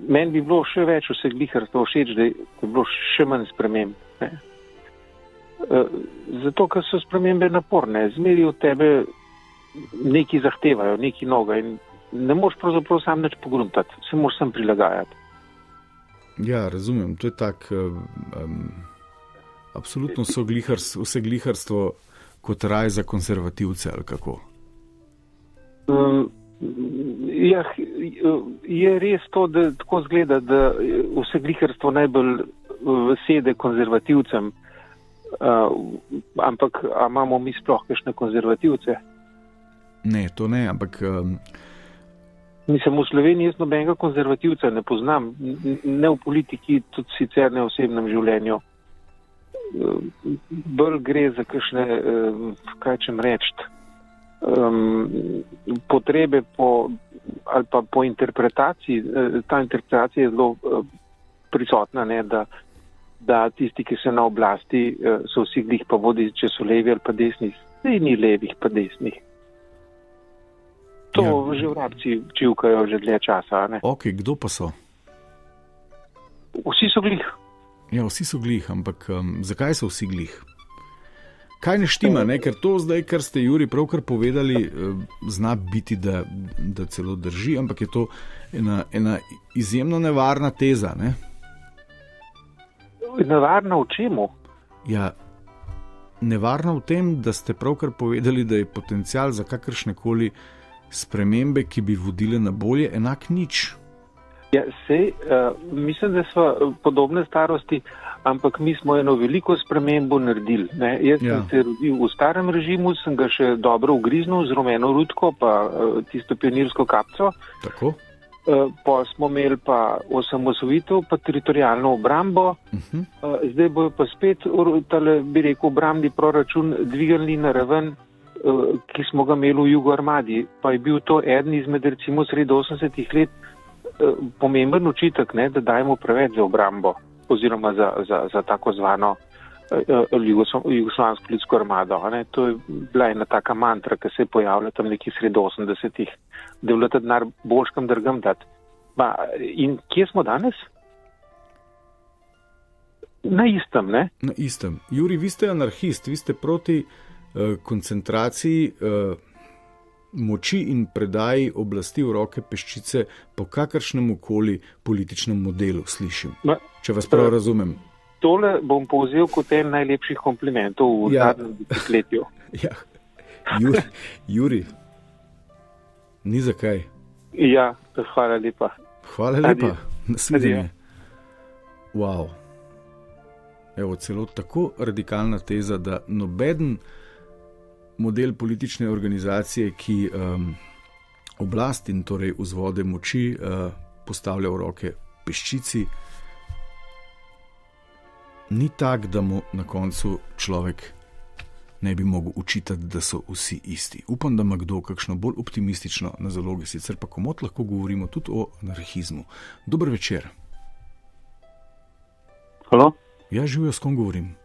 S8: Meni bi bilo še več vse gliharstvo všeč, da bi bilo še manj sprememb. Zato, ker so spremembe naporne, zmeri od tebe neki zahtevajo, neki noga in ne moš pravzaprav sam nič pogruntati, se moš sam prilagajati.
S2: Ja, razumem, to je tak absolutno vse gliharstvo kot raj za konzervativce, ali kako?
S8: Je res to, da tako zgleda, da vse gliharstvo najbolj sede konzervativcem, ampak a imamo mi sploh kakšne konzervativce?
S2: Ne, to ne, ampak
S8: mislim, v Sloveniji jaz nobenega konzervativca ne poznam, ne v politiki, tudi sicer ne v osebnem življenju. Bolj gre za kakšne, kaj čem reči, potrebe ali pa po interpretaciji. Ta interpretacija je zelo prisotna, ne, da tisti, ki so na oblasti, so vsi glih pa vodi, če so levi ali pa desni. Sej ni levih pa desnih. To že vrabci čivkajo že dlje časa. Ne?
S2: Ok, kdo pa so?
S8: Vsi so glih.
S2: Ja, vsi so glih, ampak zakaj so vsi glih? Kaj ne štima, ne? Ker to zdaj, kar ste, Juri, pravkar povedali, zna biti, da celo drži, ampak je to ena izjemno nevarna teza, ne?
S8: Nevarna v čemu?
S2: Ja, nevarna v tem, da ste pravkar povedali, da je potencial za kakršnekoli spremembe, ki bi vodile na bolje, enak nič.
S8: Ja, mislim, da so podobne starosti, ampak mi smo eno veliko spremembo naredili. Ne? Jaz sem se rodil v starem režimu, sem ga še dobro ugriznil z rumeno rutko, pa tisto pionirsko kapco.
S2: Tako.
S8: Pa smo imeli pa osamosvojitev, pa teritorijalno obrambo. Zdaj bojo pa spet, bi rekel, obrambni proračun dvigali na raven, ki smo ga imeli v Jugoarmadi, pa je bil to eden izmed recimo sredi 80-ih let pomemben očitek, ne, da dajemo preveč za obrambo oziroma za tako zvano jugoslovansko ljudsko armado. Ne. To je bila ena taka mantra, ki se je pojavila tam nekje sredi 80-ih, da je bilo ta denar boljškem drgam dati. In kje smo danes? Na istem, ne?
S2: Na istem. Juri, vi ste anarhist, vi ste proti koncentraciji moči in predaji oblasti v roke peščice po kakršnem koli političnem modelu, slišim. Če vas prav razumem.
S8: Tole bom povzel kot en najlepših komplimentov v zadnjem desetletju.
S2: Ja. Juri, ni zakaj.
S8: Ja, hvala lepa.
S2: Hvala lepa. Nasvidenje. Wow. Evo, celo tako radikalna teza, da nobeden model politične organizacije, ki oblast in torej vzvode moči postavlja v roke peščici, ni tak, da mu na koncu človek ne bi mogel učitati, da so vsi isti. Upam, da ima kdo kakšno bolj optimistično na zalogi, sicer pa komot lahko govorimo tudi o anarhizmu. Dober večer.
S9: Halo?
S2: Ja, živijo, s kom govorim.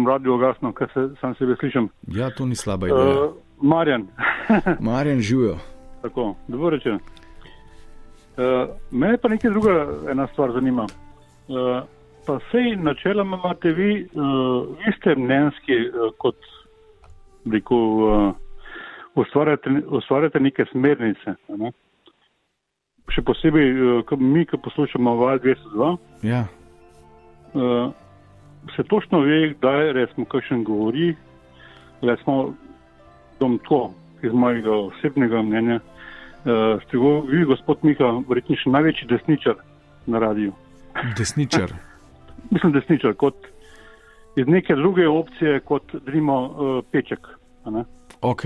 S9: Radio gasno, ker sam sebe slišim.
S2: Ja, to ni slaba ideja.
S9: Marjan.
S2: Marjan, živijo.
S9: Tako, dobro rečeno. Mene pa nekaj druga ena stvar zanima. Pa sej načeloma imate vi ste mnenjski, kot rekel, ustvarjate neke smernice. Ne? Še posebej, mi, ki poslušamo Val 202,
S2: ja.
S9: Se točno ve, kdaj recimo kakšen govori, recimo dom to, iz mojega osebnega mnenja, ste vi, gospod Miha, verjetno še največji desničar na radiju.
S2: Desničar?
S9: Mislim desničar, kot iz neke druge opcije, kot drimo Peček.
S2: Ok.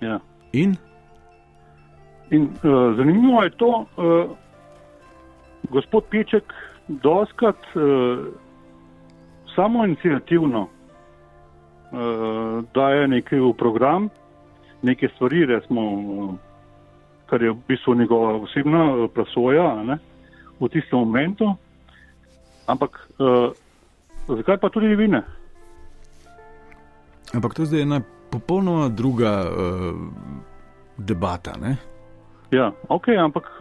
S9: Ja.
S2: In
S9: zanimivo je to, gospod Peček doskrat samo iniciativno daje nekaj v program, neke stvari, recimo, kar je v bistvu njegova osebna presoja, v tistem momentu, ampak zakaj pa tudi vi ne?
S2: Ampak to je zdaj ena popolnoma druga debata, ne?
S9: Ja, ok, ampak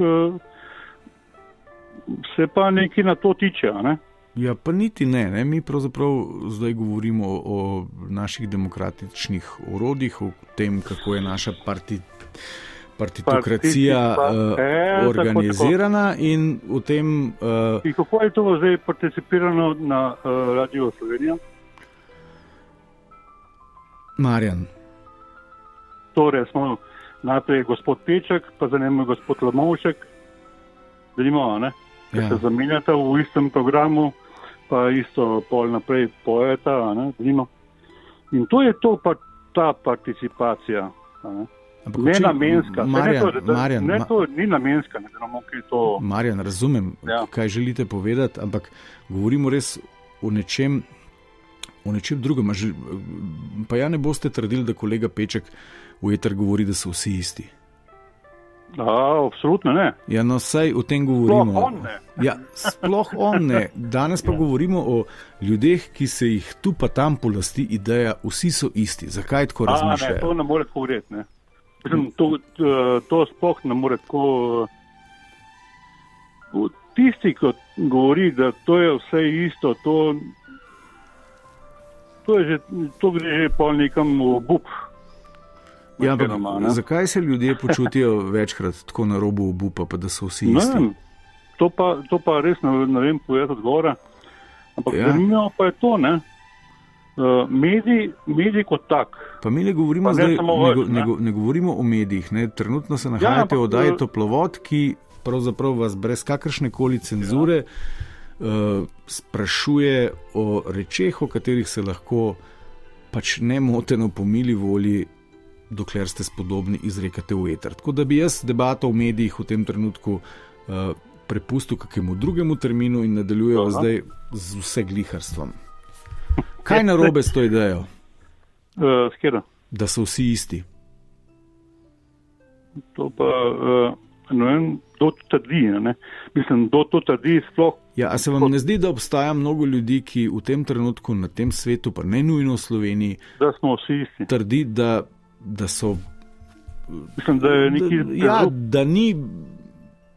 S9: se pa nekaj na to tiče, ne?
S2: Ja, pa niti ne. Mi pravzaprav zdaj govorimo o naših demokratičnih orodjih, o tem, kako je naša partitokracija organizirana in o tem...
S9: In kako je to zdaj participirano na Radio Slovenija?
S2: Marjan.
S9: Torej smo najprej gospod Peček, pa za njim gospod Lamovšek, vidimo, ne? Ker se zamenjata v istem programu, pa isto pol naprej pojeta, vidimo. In to je to, pa ta participacija, ne namenska. To ni namenska, ne znamo, kaj je to...
S2: Marjan, razumem, kaj želite povedati, ampak govorimo res o nečem drugem. Pa ja ne boste trdili, da kolega Peček v eter govori, da so vsi isti.
S9: Absolutno ne.
S2: Ja, no, saj o tem govorimo.
S9: Sploh on ne.
S2: Ja, sploh on ne. Danes pa govorimo o ljudeh, ki se jih tu pa tam polasti ideja, vsi so isti. Zakaj tako razmišljajo?
S9: Ne, to ne more tako govoriti, ne. To sploh ne more tako... Tisti, ki govori, da to je vse isto, to gre že pol nekam v obup.
S2: Ja, ampak zakaj se ljudje počutijo večkrat tako na robu obupa, pa da so vsi isti?
S9: Ne, to pa res ne vem povedati odgovora. Ampak zanimivo pa je to, ne? Mediji kot tak.
S2: Pa mi ne govorimo zdaj, ne govorimo o medijih, ne? Trenutno se nahajate v oddaji Toplovod, ki pravzaprav vas brez kakršne koli cenzure sprašuje o rečeh, o katerih se lahko pač nemoteno po mili volji, dokler ste spodobni, izrekate v eter. Tako da bi jaz debato v medijih v tem trenutku prepustil kakemu drugemu terminu in nadaljujejo zdaj z vse gliharstvom. Kaj narobe s to idejo?
S9: Skera?
S2: Da so vsi isti.
S9: To pa, ne vem, kdo to trdi, ne? Mislim, kdo to trdi sploh.
S2: Ja, a se vam ne zdi, da obstaja mnogo ljudi, ki v tem trenutku na tem svetu, pa ne nujno v Sloveniji,
S9: da smo vsi isti?
S2: Trdi, da so...
S9: Mislim, da je neki...
S2: Ja,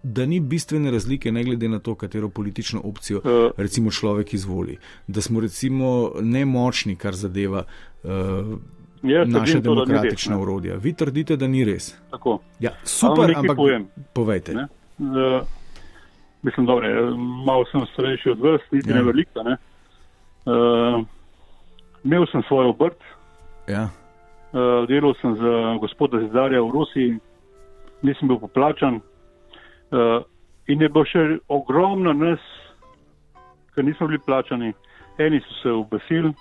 S2: da ni bistvene razlike, ne glede na to, katero politično opcijo recimo človek izvoli. Da smo recimo nemočni, kar zadeva naše demokratična orodja. Vi trdite, da ni res.
S9: Tako.
S2: Ja, super, ampak povejte.
S9: Mislim, dobro, malo sem starejši od vas, niti ne veliko, ne. Imel sem svoj obrt.
S2: Ja.
S9: Delal sem za gospoda Zidarja v Rusiji, nisem bil poplačan in je bilo še ogromno nas, ker nismo bili plačani. Eni so se obesili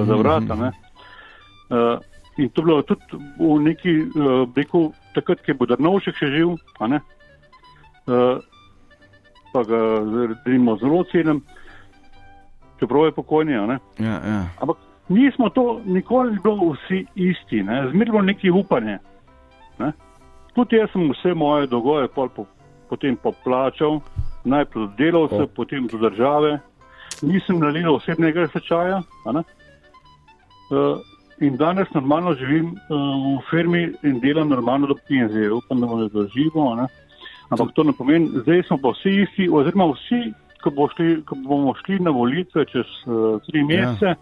S9: za vrata, ne. In to bilo tudi v neki, takrat, ki je Bodrnovšek še živ, a ne, pa ga delimo zelo cenim, čeprav je pokojni, a ne.
S2: Ja, ja.
S9: Ampak nismo to, nikoli ni bilo vsi isti, ne? Zmer bilo neki upanje. Ne? Tudi jaz sem vse moje dolgove potem poplačal, Najprej do delavcev, potem do države. Nisem nalil osebnega stečaja. In danes normalno živim v firmi in delam normalno do penzije. Upam, da bomo doživo. Ampak to ne pomeni, zdaj smo pa vsi isti, oziroma vsi, ko bomo šli na volitve čez 3 mesece,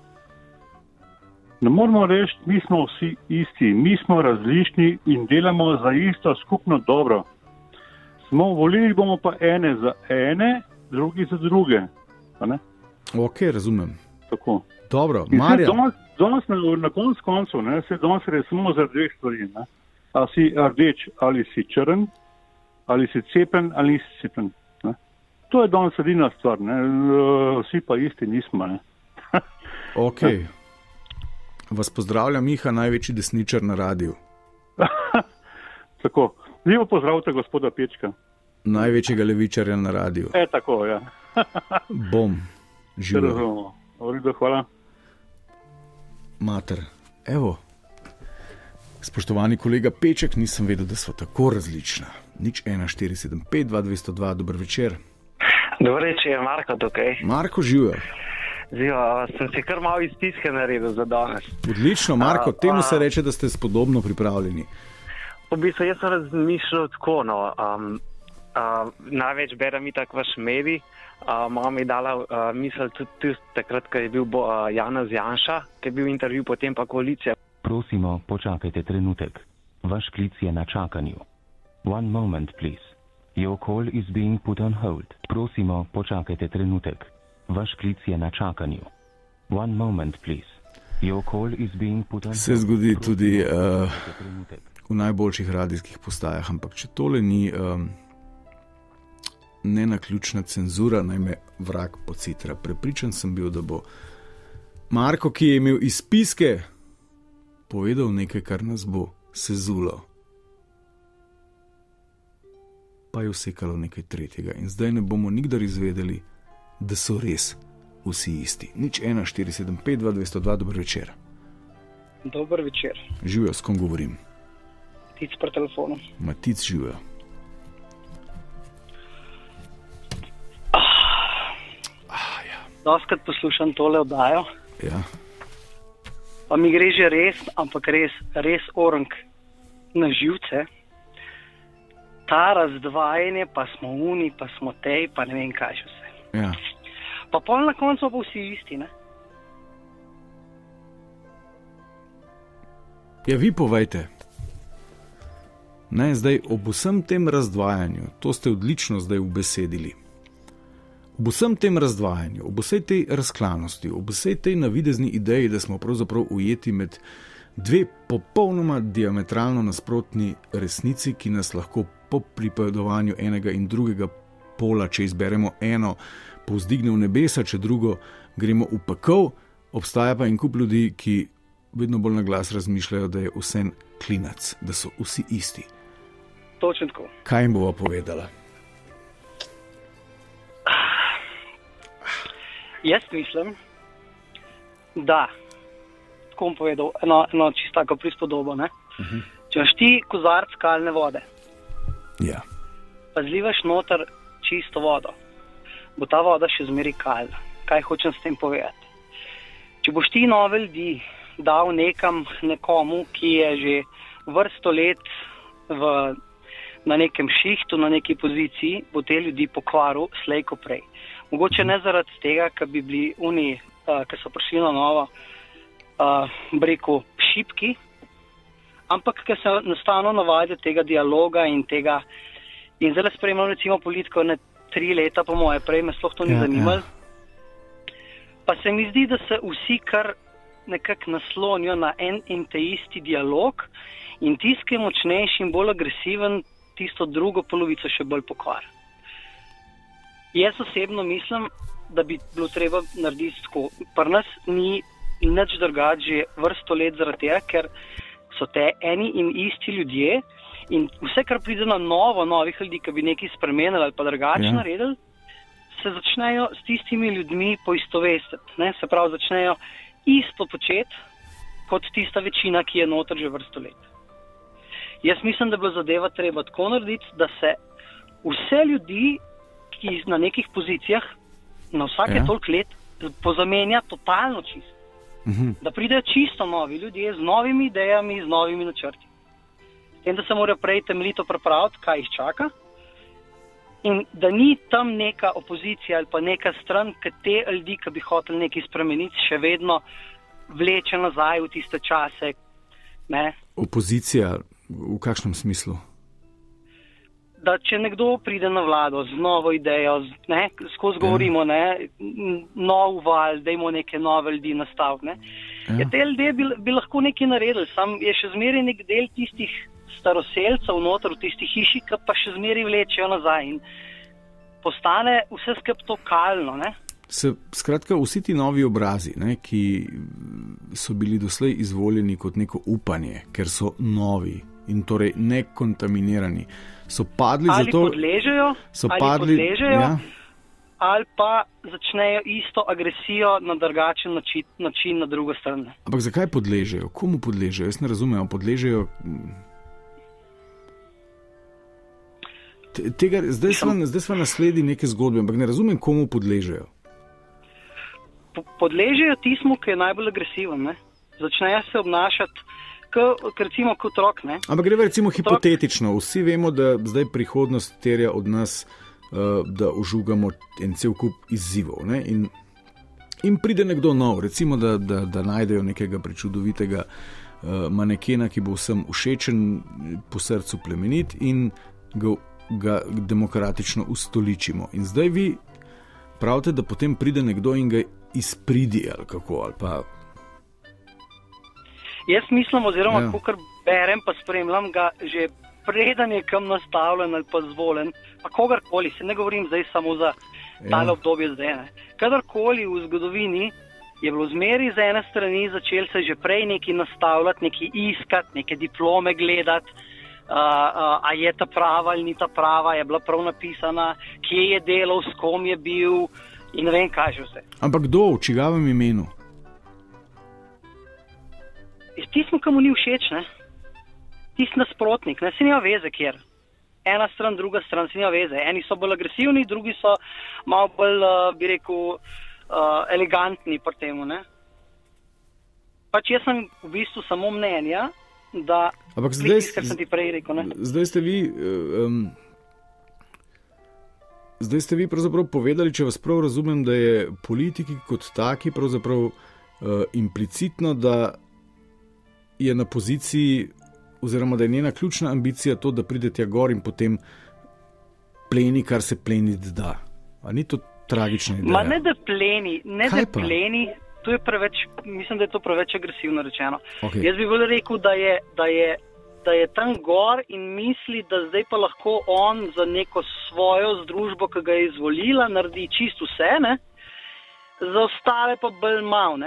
S9: ne moramo reči, mi smo vsi isti, mi smo različni in delamo za isto skupno dobro. Volili bomo pa ene za ene, drugi za druge.
S2: Ok, razumem.
S9: Tako.
S2: Dobro, Marja.
S9: Danes na koncu se danes res samo za 2 stvari. Ali si rdeč, ali si črn, ali si cepen, ali nisi cepen. To je danes edina stvar. Vsi pa isti nismo.
S2: Ok. Vas pozdravlja Miha, največji desničar na radiju.
S9: Tako. Lepo pozdravite gospoda Pečka.
S2: Največjega levičarja na radiju.
S9: Tako, ja.
S2: Bom. Živjo.
S9: Hvala.
S2: Mater, evo. Spoštovani kolega Peček, nisem vedel, da sva tako različna. 01475 2202, dober večer.
S10: Dober večer, Marko tukaj.
S2: Marko, živjo.
S10: Sem si kar malo izpiske naredil za danes.
S2: Odlično, Marko, temu se reče, da ste spodobno pripravljeni.
S10: V bistvu, jaz sem razmišljal tako, največ berem itak vaš medij. Mama mi je dala misel tudi takrat, ko je bil Janez Janša, ko je bil intervju, potem pa koalicija.
S11: Prosimo, počakajte trenutek. Vaš klic je na čakanju. One moment, please. Your call is being put on hold. Prosimo, počakajte trenutek. Vaš klic je na čakanju. One moment, please. Your call is being put on hold.
S2: Se zgodi tudi v najboljših radijskih postajah, ampak če tole ni nenaključna cenzura, naj me vrag pocitra. Prepričan sem bil, da bo Marko, ki je imel izpiske, povedal nekaj, kar nas bo sezulo. Pa je vsekalo nekaj tretjega in zdaj ne bomo nikdar izvedeli, da so res vsi isti. 01475 2202, dober večer.
S12: Dober večer.
S2: Živjo, s kom govorim?
S12: Tic pri telefonu.
S2: Matic, živjo.
S12: Doskrat poslušam tole oddajo.
S2: Ja.
S12: Pa mi gre že res, ampak res orang na živce. Ta razdvajanje, pa smo uni, pa smo tej, pa ne vem kaj še vse.
S2: Ja.
S12: Pa pol na koncu pa vsi isti, ne?
S2: Ja, vi povejte. Ne, zdaj ob vsem tem razdvajanju, to ste odlično zdaj ubesedili. Ob vsem tem razdvajanju, ob vsej tej razklanosti, ob vsej tej navidezni ideji, da smo pravzaprav ujeti med 2 popolnoma diametralno nasprotni resnici, ki nas lahko po pripovedovanju enega in drugega pola, če izberemo eno, povzdigne v nebesa, če drugo gremo v pekel, obstaja pa en kup ljudi, ki vedno bolj na glas razmišljajo, da je vse klinac, da so vsi isti.
S12: Točno tako.
S2: Kaj jim bova povedala?
S12: Jaz mislim, da, tako bom povedal, eno čisto tako prispodobo, ne? Če imaš ti kozarc kalne vode,
S2: ja,
S12: pa zlivaš noter čisto vodo, bo ta voda še zmeraj kalna. Kaj hočem s tem povedati? Če boš ti nove ljudi dal nekomu, ki je že vrsto let na nekem šihtu, na neki poziciji, bo te ljudi pokvaril slej ko prej. Mogoče ne zaradi tega, ker bi bili oni, ki so prišli na novo, breku šipki, ampak ker se enostavno navadijo tega dialoga in tega. In zdaj spremljam recimo politiko 3 leta, po moje, prej me sploh to ni zanimalo. Pa se mi zdi, da se vsi kar nekako naslonijo na en in te isti dialog in tisti, ki je močnejši in bolj agresiven, tisto drugo polovico še bolj pokvar. Jaz osebno mislim, da bi bilo treba narediti tako. Pri nas ni nič drugače že vrsto let zaradi tega, ker so te eni in isti ljudje in vse, kar pride na novih ljudi, ki bi nekaj spremenili ali pa drugače naredili, se začnejo s tistimi ljudmi poistovestiti. Se pravi, začnejo isto početi kot tista večina, ki je noter že vrsto let. Jaz mislim, da bi zadeva treba tako narediti, da se vse ljudi, ki na nekih pozicijah na vsake toliko let pozamenja totalno čisto. Da pridejo čisto novi ljudje z novimi idejami, z novimi načrti. S tem, da se morajo prej temeljito pripraviti, kaj jih čaka, in da ni tam neka opozicija ali pa neka stran, ki te ljudi, ki bi hoteli nekaj spremeniti, še vedno vleče nazaj v tiste čase. Ne?
S2: Opozicija v kakšnem smislu?
S12: Da če nekdo pride na vlado z novo idejo, skozi govorimo, nov val, dajmo neke nove ljudi nastaviti. Te ljudje bi lahko nekaj naredili, sam je še zmeraj nek del tistih staroselcev noter v tistih hiši, ki pa še zmeraj vlečejo nazaj in postane vse skupaj to kalno.
S2: Skratka, vsi ti novi obrazi, ki so bili doslej izvoljeni kot neko upanje, ker so novi in torej nekontaminirani, so padli
S12: ali
S2: zato...
S12: podležejo, ali pa začnejo isto agresijo na drugačen način na drugo stran.
S2: Ampak zakaj podležejo? Komu podležejo? Jaz ne razumem, podležejo... Zdaj sva nasledi neke zgodbe, ampak ne razumem, komu podležejo.
S12: Podležejo tismu, ki je najbolj agresiven. Začnejo se obnašati recimo kot otrok.
S2: Ampak gre recimo hipotetično. Vsi vemo, da zdaj prihodnost terja od nas, da ožugamo en cel kup izzivov. In pride nekdo nov, recimo, da najdejo nekega prečudovitega manekena, ki bo vsem všečen, po srcu plemenit in ga demokratično ustoličimo. In zdaj vi pravite, da potem pride nekdo in ga izpridi ali kako, ali pa...
S12: Jaz mislim, oziroma kakor berem pa spremljam ga, že preden je kam nastavljen ali pa zvolen, pa kogarkoli, se ne govorim zdaj samo za tale obdobje zdaj. Kadarkoli v zgodovini je bilo zmeri z ene strani začel se že prej nekaj nastavljati, nekaj iskati, neke diplome gledati, a je ta prava ali ni ta prava, je bila prav napisana, kje je delal, s kom je bil in ne vem kaj že vse.
S2: Ampak kdo, v čigavem imenu?
S12: Tismo, ki mu ni všeč, tisti nasprotnik, se nima veze, kjer. Ena stran, druga stran, se nima veze. Eni so bolj agresivni, drugi so malo bolj, bi rekel, elegantni pri temu. Pač jaz sem v bistvu samo mnenja, da kar sem ti prej rekel.
S2: Zdaj ste vi pravzaprav povedali, če vas prav razumem, da je politiki kot taki pravzaprav implicitno, da je na poziciji, oziroma da je njena ključna ambicija to, da pride tja gor in potem pleni, kar se pleniti da. A ni to tragična ideja?
S12: Ma ne da pleni, to je preveč, mislim, da je to preveč agresivno rečeno. Okay. Jaz bi bolj rekel, da je tam gor in misli, da zdaj pa lahko on za neko svojo združbo, ki ga je izvolila, naredi čisto vse, za ostale pa bolj mal,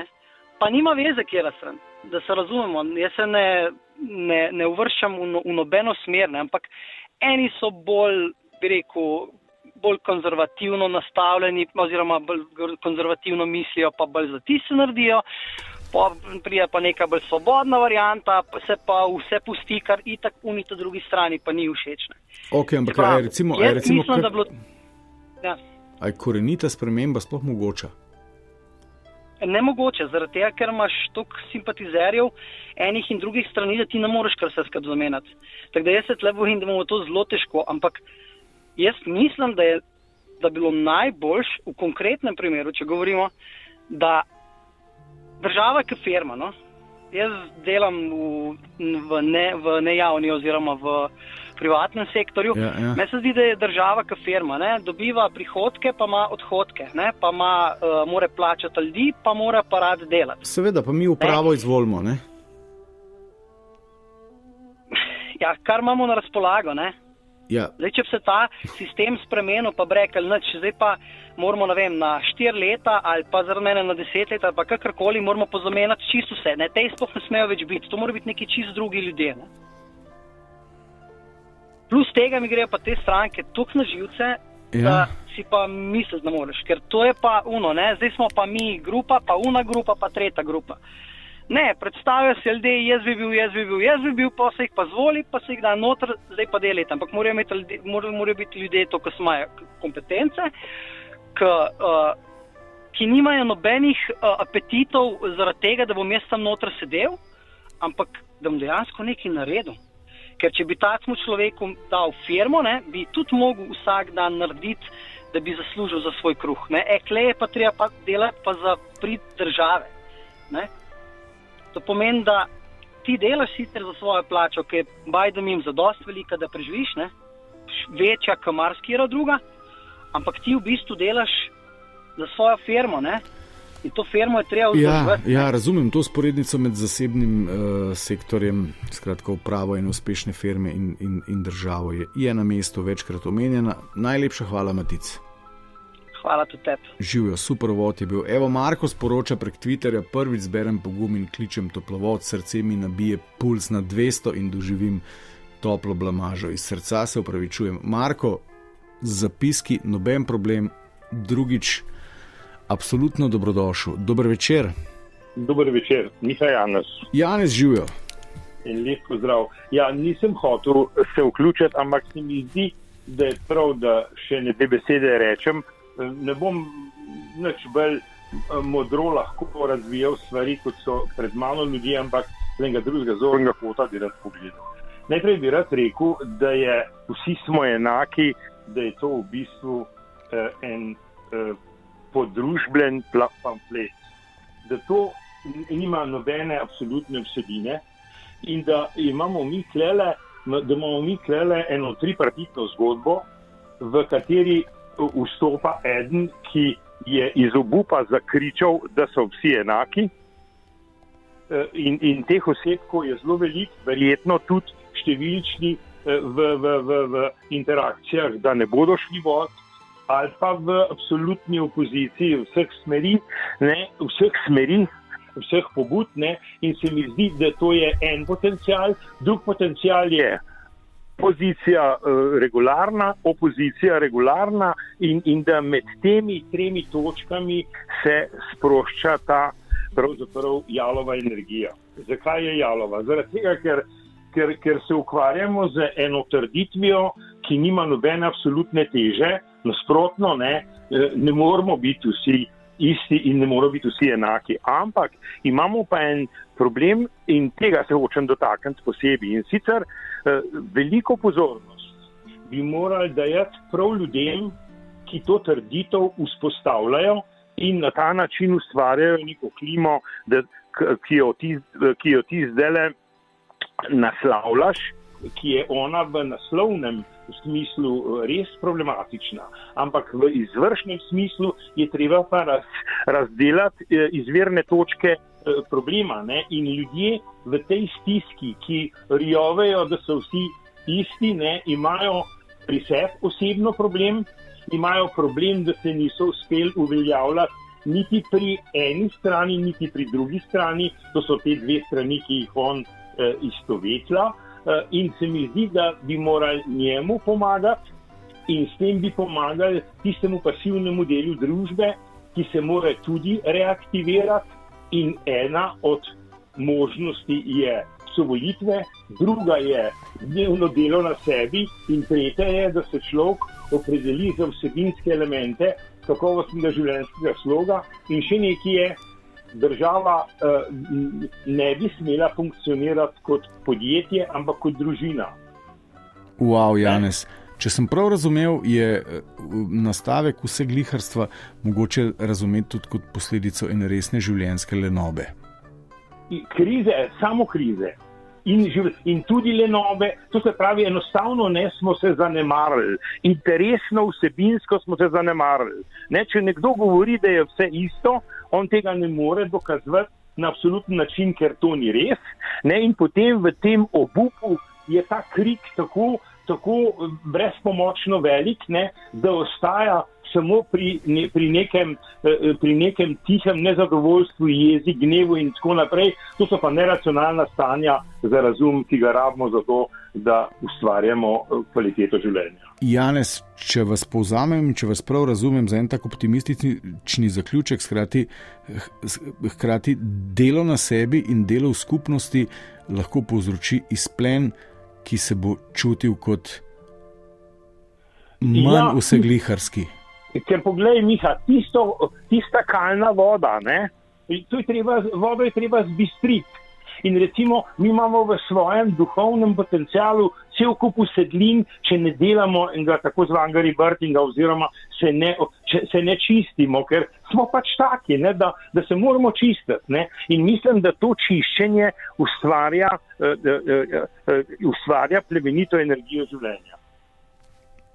S12: pa nima veze, kjera stran. Da se razumemo, jaz se ne uvrščam v nobeno smer, ampak eni so bolj, bi rekel, bolj konzervativno nastavljeni, oziroma bolj konzervativno mislijo, pa bolj za tisto naredijo, pa prija pa neka bolj svobodna varianta, pa se pa vse pusti, kar itak unito drugi strani pa ni všeč.
S2: Ok, ampak recimo,
S12: mislim, da bilo...
S2: A je korenita sprememba sploh mogoča?
S12: Nemogoče, zaradi tega, ker imaš toliko simpatizerjev enih in drugih strani, da ti ne moreš kar se skupaj zamenjati. Tako da jaz se tle bojim, da bomo to zelo težko, ampak jaz mislim, da bilo najboljš v konkretnem primeru, če govorimo, da država je kot firma, Jaz delam v nejavni oziroma v privatnem sektorju. Meni se zdi, da je država kot firma, dobiva prihodke, pa ima odhodke, pa mora plačati ljudi, pa mora pa rad delati.
S2: Seveda, pa mi upravo izvolimo,
S12: Ja, kar imamo na razpolago,
S2: Ja.
S12: Zdaj, če bi se ta sistem spremenil, pa bi rekli, zdaj pa moramo, na 4 leta ali pa zaradi mene na 10 let ali pa kakorkoli moramo pozamenjati čisto vse. Tej sploh ne smejo več biti, to mora biti neki čisto drugi ljudje. Plus tega mi grejo pa te stranke toliko na živce, da si pa misliti ne moreš, ker to je pa zdaj smo pa mi grupa, pa una grupa, pa tretja grupa. Ne, predstavijo se ljudje, jaz bi bil, pa se jih pa zvoli, pa se jih da noter, zdaj pa delati. Ampak morajo biti ljudje to, ki imajo kompetence, ki nimajo nobenih apetitov zaradi tega, da bom jaz tam noter sedel, ampak da bom dejansko nekaj naredil. Ker če bi takemu človeku dal firmo, ne, bi tudi mogel vsak dan narediti, da bi zaslužil za svoj kruh. Ekle je pa treba pa delati pa za prid države. Ne. To pomeni, da ti delaš sicer za svojo plačo, ki je bajdem jim zadost velika, da preživiš, ne, večja, kot marsikera druga, ampak ti v bistvu delaš za svojo firmo, ne, in to firmo je treba vzdržati.
S2: Ja, razumem to sporednico med zasebnim sektorjem, skratka upravo in uspešne firme in državo je na mestu večkrat omenjena. Najlepša hvala, Matic.
S12: Hvala tudi tebi.
S2: Živijo, super uvod je bil. Evo, Marko sporoča prek Twitterja, prvič zberem pogum in kličem toplovod, srce mi nabije puls na 200 in doživim toplo blamažo. Iz srca se opravičujem. Marko, z zapiski noben problem, drugič absolutno dobrodošel. Dober večer.
S13: Dober večer, Miha Janez.
S2: Janez, živijo.
S13: In lep pozdrav. Ja, nisem hotel se vključiti, ampak se mi zdi, da je prav, da še ne te besede rečem. Ne bom nič bolj modro lahko razvijal stvari, kot so pred malo ljudi, ampak enega drugega zornega kota bi rad pogledal. Najprej bi rad rekel, da vsi smo enaki, da je to v bistvu en podružben pamflet, da to nima nobene absolutne vsebine in da imamo mi klele eno tripartitno zgodbo, v kateri vstopa eden, ki je iz obupa zakričal, da so vsi enaki in teh osebkov je zelo veliko, verjetno tudi številčni v interakcijah, da ne bodo šli vod, ali pa v absolutni opoziciji vseh smeri, vseh pobud, ne, in se mi zdi, da to je en potencial, drug potencial je pozicija regularna, opozicija regularna in da med temi tremi točkami se sprošča ta pravzaprav jalova energija. Zakaj je jalova? Zaradi tega, ker se ukvarjamo z eno trditvijo, ki nima nobene absolutne teže, nasprotno, ne moramo biti vsi isti in ne morajo biti vsi enaki. Ampak imamo pa en problem in tega se hočem dotakniti posebej. In sicer veliko pozornost bi morali dajati prav ljudem, ki to trditev vzpostavljajo in na ta način ustvarjajo neko klimo, ki jo ti zdajle naslavljaš, ki je ona v naslovnem smislu res problematična, ampak v izvršnem smislu je treba pa razdelati izvirne točke problema, ne? In ljudje v tej stiski, ki rjovejo, da so vsi isti, ne, imajo pri sebi osebno problem, imajo problem, da se niso uspeli uveljavljati niti pri eni strani, niti pri drugi strani, to so te dve strani, ki jih on istovetla. In se mi zdi, da bi morali njemu pomagati in s tem bi pomagali tistemu pasivnemu delu družbe, ki se mora tudi reaktivirati in ena od možnosti so volitve, druga je dnevno delo na sebi in tretja je, da se človek opredeli za vsebinske elemente kakovostnega življenjskega sloga in še nekaj je, država ne bi smela funkcionirati kot podjetje, ampak kot družina.
S2: Wow, Janez, če sem prav razumel, je nastavek vse gliharstva mogoče razumeti tudi kot posledico ene resne življenjske lenobe.
S13: Krize, samo krize. In tudi lenobe, to se pravi, enostavno ne smo se zanemarili. Interesno, vsebinsko smo se zanemarili. Če nekdo govori, da je vse isto, on tega ne more dokazati na absolutni način, ker to ni res. In potem v tem obupu je ta krik tako brezpomočno velik, da ostaja samo pri nekem tihem nezadovoljstvu, jezi, gnevu in tako naprej. To so pa neracionalna stanja za razum, ki ga rabimo za to, da ustvarjamo kvaliteto življenja.
S2: Janez, če vas povzamem, če vas prav razumem, za en tak optimistični zaključek, hkrati delo na sebi in delo v skupnosti lahko povzroči izplen, ki se bo čutil kot manj vsegliharski.
S13: Ker poglej, Miha, tista kalna voda, ne? Vodo je treba zbistriti. In recimo, mi imamo v svojem duhovnem potencialu cel kup usedlin, če ne delamo enega tako zvanega rebirthinga oziroma se ne čistimo, ker smo pač taki, ne, da se moramo čistiti. Ne? In mislim, da to čiščenje ustvarja plemenito energijo življenja.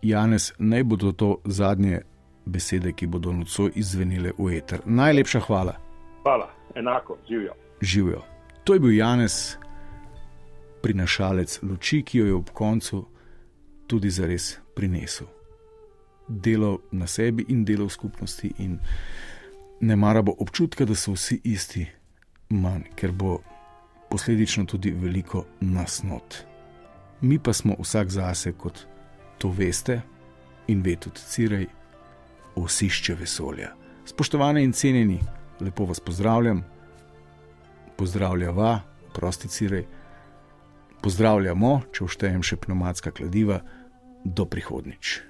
S2: Janez, naj bodo to zadnje besede, ki bodo nocoj izzvenile v eter. Najlepša hvala.
S13: Hvala, enako, živijo.
S2: Živijo. To je bil Janez, prinašalec luči, ki jo je ob koncu tudi zares prinesel. Delo na sebi in delo v skupnosti in ne mara bo občutka, da so vsi isti manj, ker bo posledično tudi veliko nasnot. Mi pa smo vsak zase, kot to veste in ve tudi Cirej, osišče vesolja. Spoštovane in cenjeni, lepo vas pozdravljam. Pozdravljava, prosti Cirej, pozdravljamo, če vštejem še pneumatska kladiva, do prihodnjič.